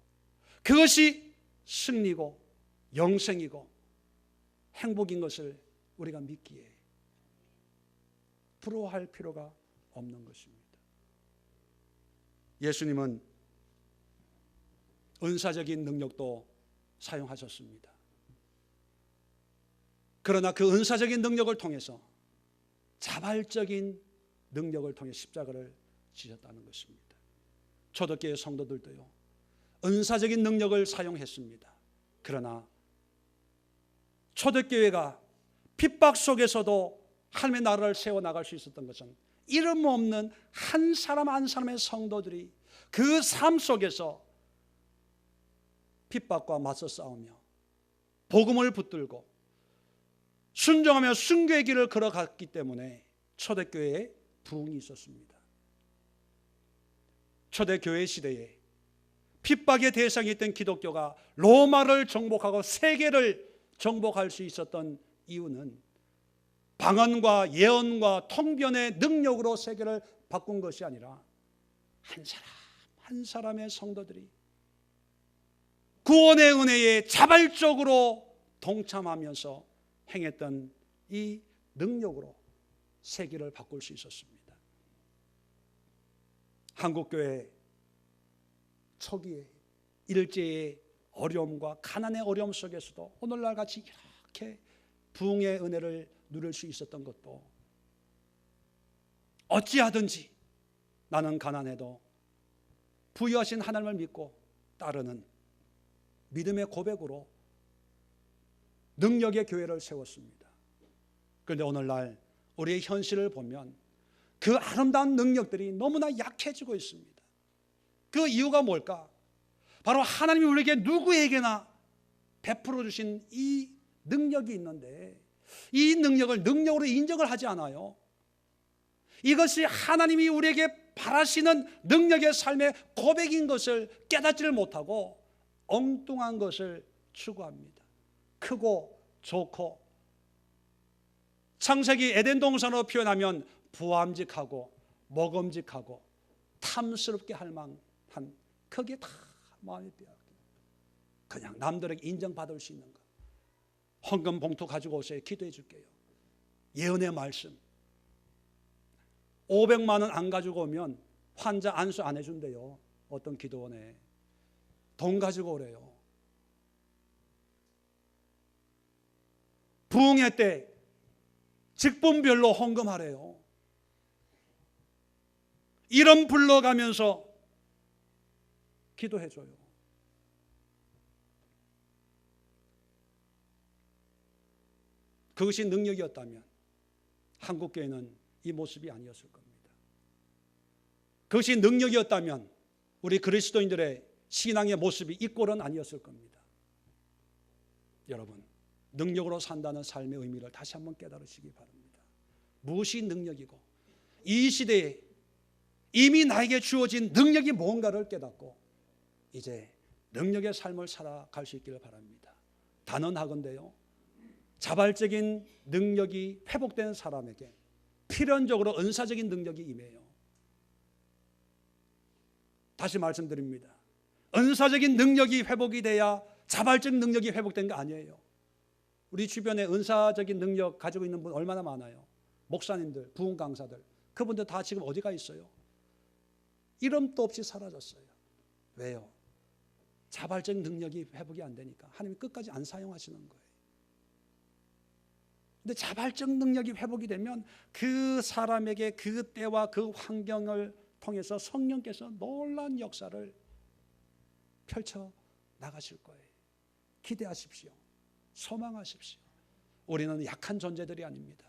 그것이 승리고 영생이고 행복인 것을 우리가 믿기에 부러워할 필요가 없는 것입니다. 예수님은 은사적인 능력도 사용하셨습니다. 그러나 그 은사적인 능력을 통해서 자발적인 능력을 통해 십자가를 지셨다는 것입니다. 초대교회 성도들도요, 은사적인 능력을 사용했습니다. 그러나 초대교회가 핍박 속에서도 하나님의 나라를 세워나갈 수 있었던 것은 이름 없는 한 사람 한 사람의 성도들이 그 삶 속에서 핍박과 맞서 싸우며 복음을 붙들고 순종하며 순교의 길을 걸어갔기 때문에 초대교회에 부흥이 있었습니다. 초대교회 시대에 핍박의 대상이 있던 기독교가 로마를 정복하고 세계를 정복할 수 있었던 이유는 방언과 예언과 통변의 능력으로 세계를 바꾼 것이 아니라 한 사람 한 사람의 성도들이 구원의 은혜에 자발적으로 동참하면서 행했던 이 능력으로 세계를 바꿀 수 있었습니다. 한국교회 초기에 일제의 어려움과 가난의 어려움 속에서도 오늘날 같이 이렇게 부흥의 은혜를 누릴 수 있었던 것도 어찌하든지 나는 가난해도 부유하신 하나님을 믿고 따르는 믿음의 고백으로 능력의 교회를 세웠습니다. 그런데 오늘날 우리의 현실을 보면 그 아름다운 능력들이 너무나 약해지고 있습니다. 그 이유가 뭘까? 바로 하나님이 우리에게 누구에게나 베풀어 주신 이 능력이 있는데 이 능력을 능력으로 인정을 하지 않아요. 이것이 하나님이 우리에게 바라시는 능력의 삶의 고백인 것을 깨닫지를 못하고 엉뚱한 것을 추구합니다. 크고 좋고 창세기 에덴 동산으로 표현하면 부함직하고 먹음직하고 탐스럽게 할 만한 그게 다 마음이 빼앗겨. 그냥 남들에게 인정받을 수 있는 것. 헌금 봉투 가지고 오세요. 기도해 줄게요. 예언의 말씀. 500만 원 안 가지고 오면 환자 안수 안 해준대요. 어떤 기도원에. 돈 가지고 오래요. 부흥회 때 직분별로 헌금하래요. 이름 불러가면서 기도해줘요. 그것이 능력이었다면 한국교회는 이 모습이 아니었을 겁니다. 그것이 능력이었다면 우리 그리스도인들의 신앙의 모습이 이 꼴은 아니었을 겁니다. 여러분, 능력으로 산다는 삶의 의미를 다시 한번 깨달으시기 바랍니다. 무엇이 능력이고 이 시대에 이미 나에게 주어진 능력이 뭔가를 깨닫고 이제 능력의 삶을 살아갈 수 있기를 바랍니다. 단언하건대요, 자발적인 능력이 회복된 사람에게 필연적으로 은사적인 능력이 임해요. 다시 말씀드립니다. 은사적인 능력이 회복이 돼야 자발적 능력이 회복된 거 아니에요. 우리 주변에 은사적인 능력 가지고 있는 분 얼마나 많아요. 목사님들, 부흥 강사들, 그분들 다 지금 어디가 있어요? 이름도 없이 사라졌어요. 왜요? 자발적 능력이 회복이 안 되니까 하나님이 끝까지 안 사용하시는 거예요. 근데 자발적 능력이 회복이 되면 그 사람에게 그 때와 그 환경을 통해서 성령께서 놀라운 역사를 펼쳐 나가실 거예요. 기대하십시오. 소망하십시오. 우리는 약한 존재들이 아닙니다.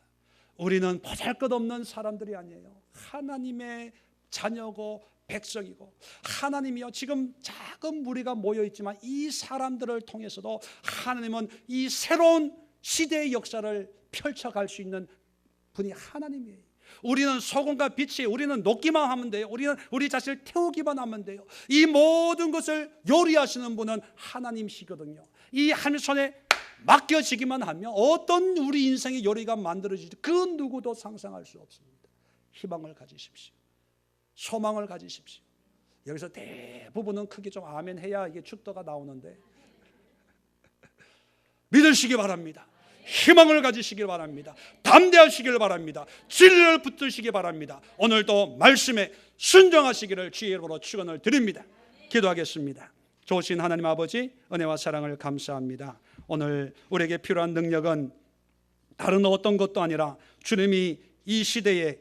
우리는 보잘것없는 사람들이 아니에요. 하나님의 자녀고 백성이고, 하나님이요, 지금 작은 무리가 모여있지만 이 사람들을 통해서도 하나님은 이 새로운 시대의 역사를 펼쳐갈 수 있는 분이 하나님이에요. 우리는 소금과 빛이, 우리는 녹기만 하면 돼요. 우리는 우리 자신을 태우기만 하면 돼요. 이 모든 것을 요리하시는 분은 하나님이시거든요. 이 하나님 손에 맡겨지기만 하면 어떤 우리 인생의 요리가 만들어질지 그 누구도 상상할 수 없습니다. 희망을 가지십시오. 소망을 가지십시오. 여기서 대부분은 크게 좀 아멘 해야 이게 축도가 나오는데 믿으시기 바랍니다. 희망을 가지시길 바랍니다. 담대하시길 바랍니다. 진리를 붙드시기 바랍니다. 오늘도 말씀에 순종하시기를 주의 이름으로 축원을 드립니다. 기도하겠습니다. 좋으신 하나님 아버지, 은혜와 사랑을 감사합니다. 오늘 우리에게 필요한 능력은 다른 어떤 것도 아니라 주님이 이 시대에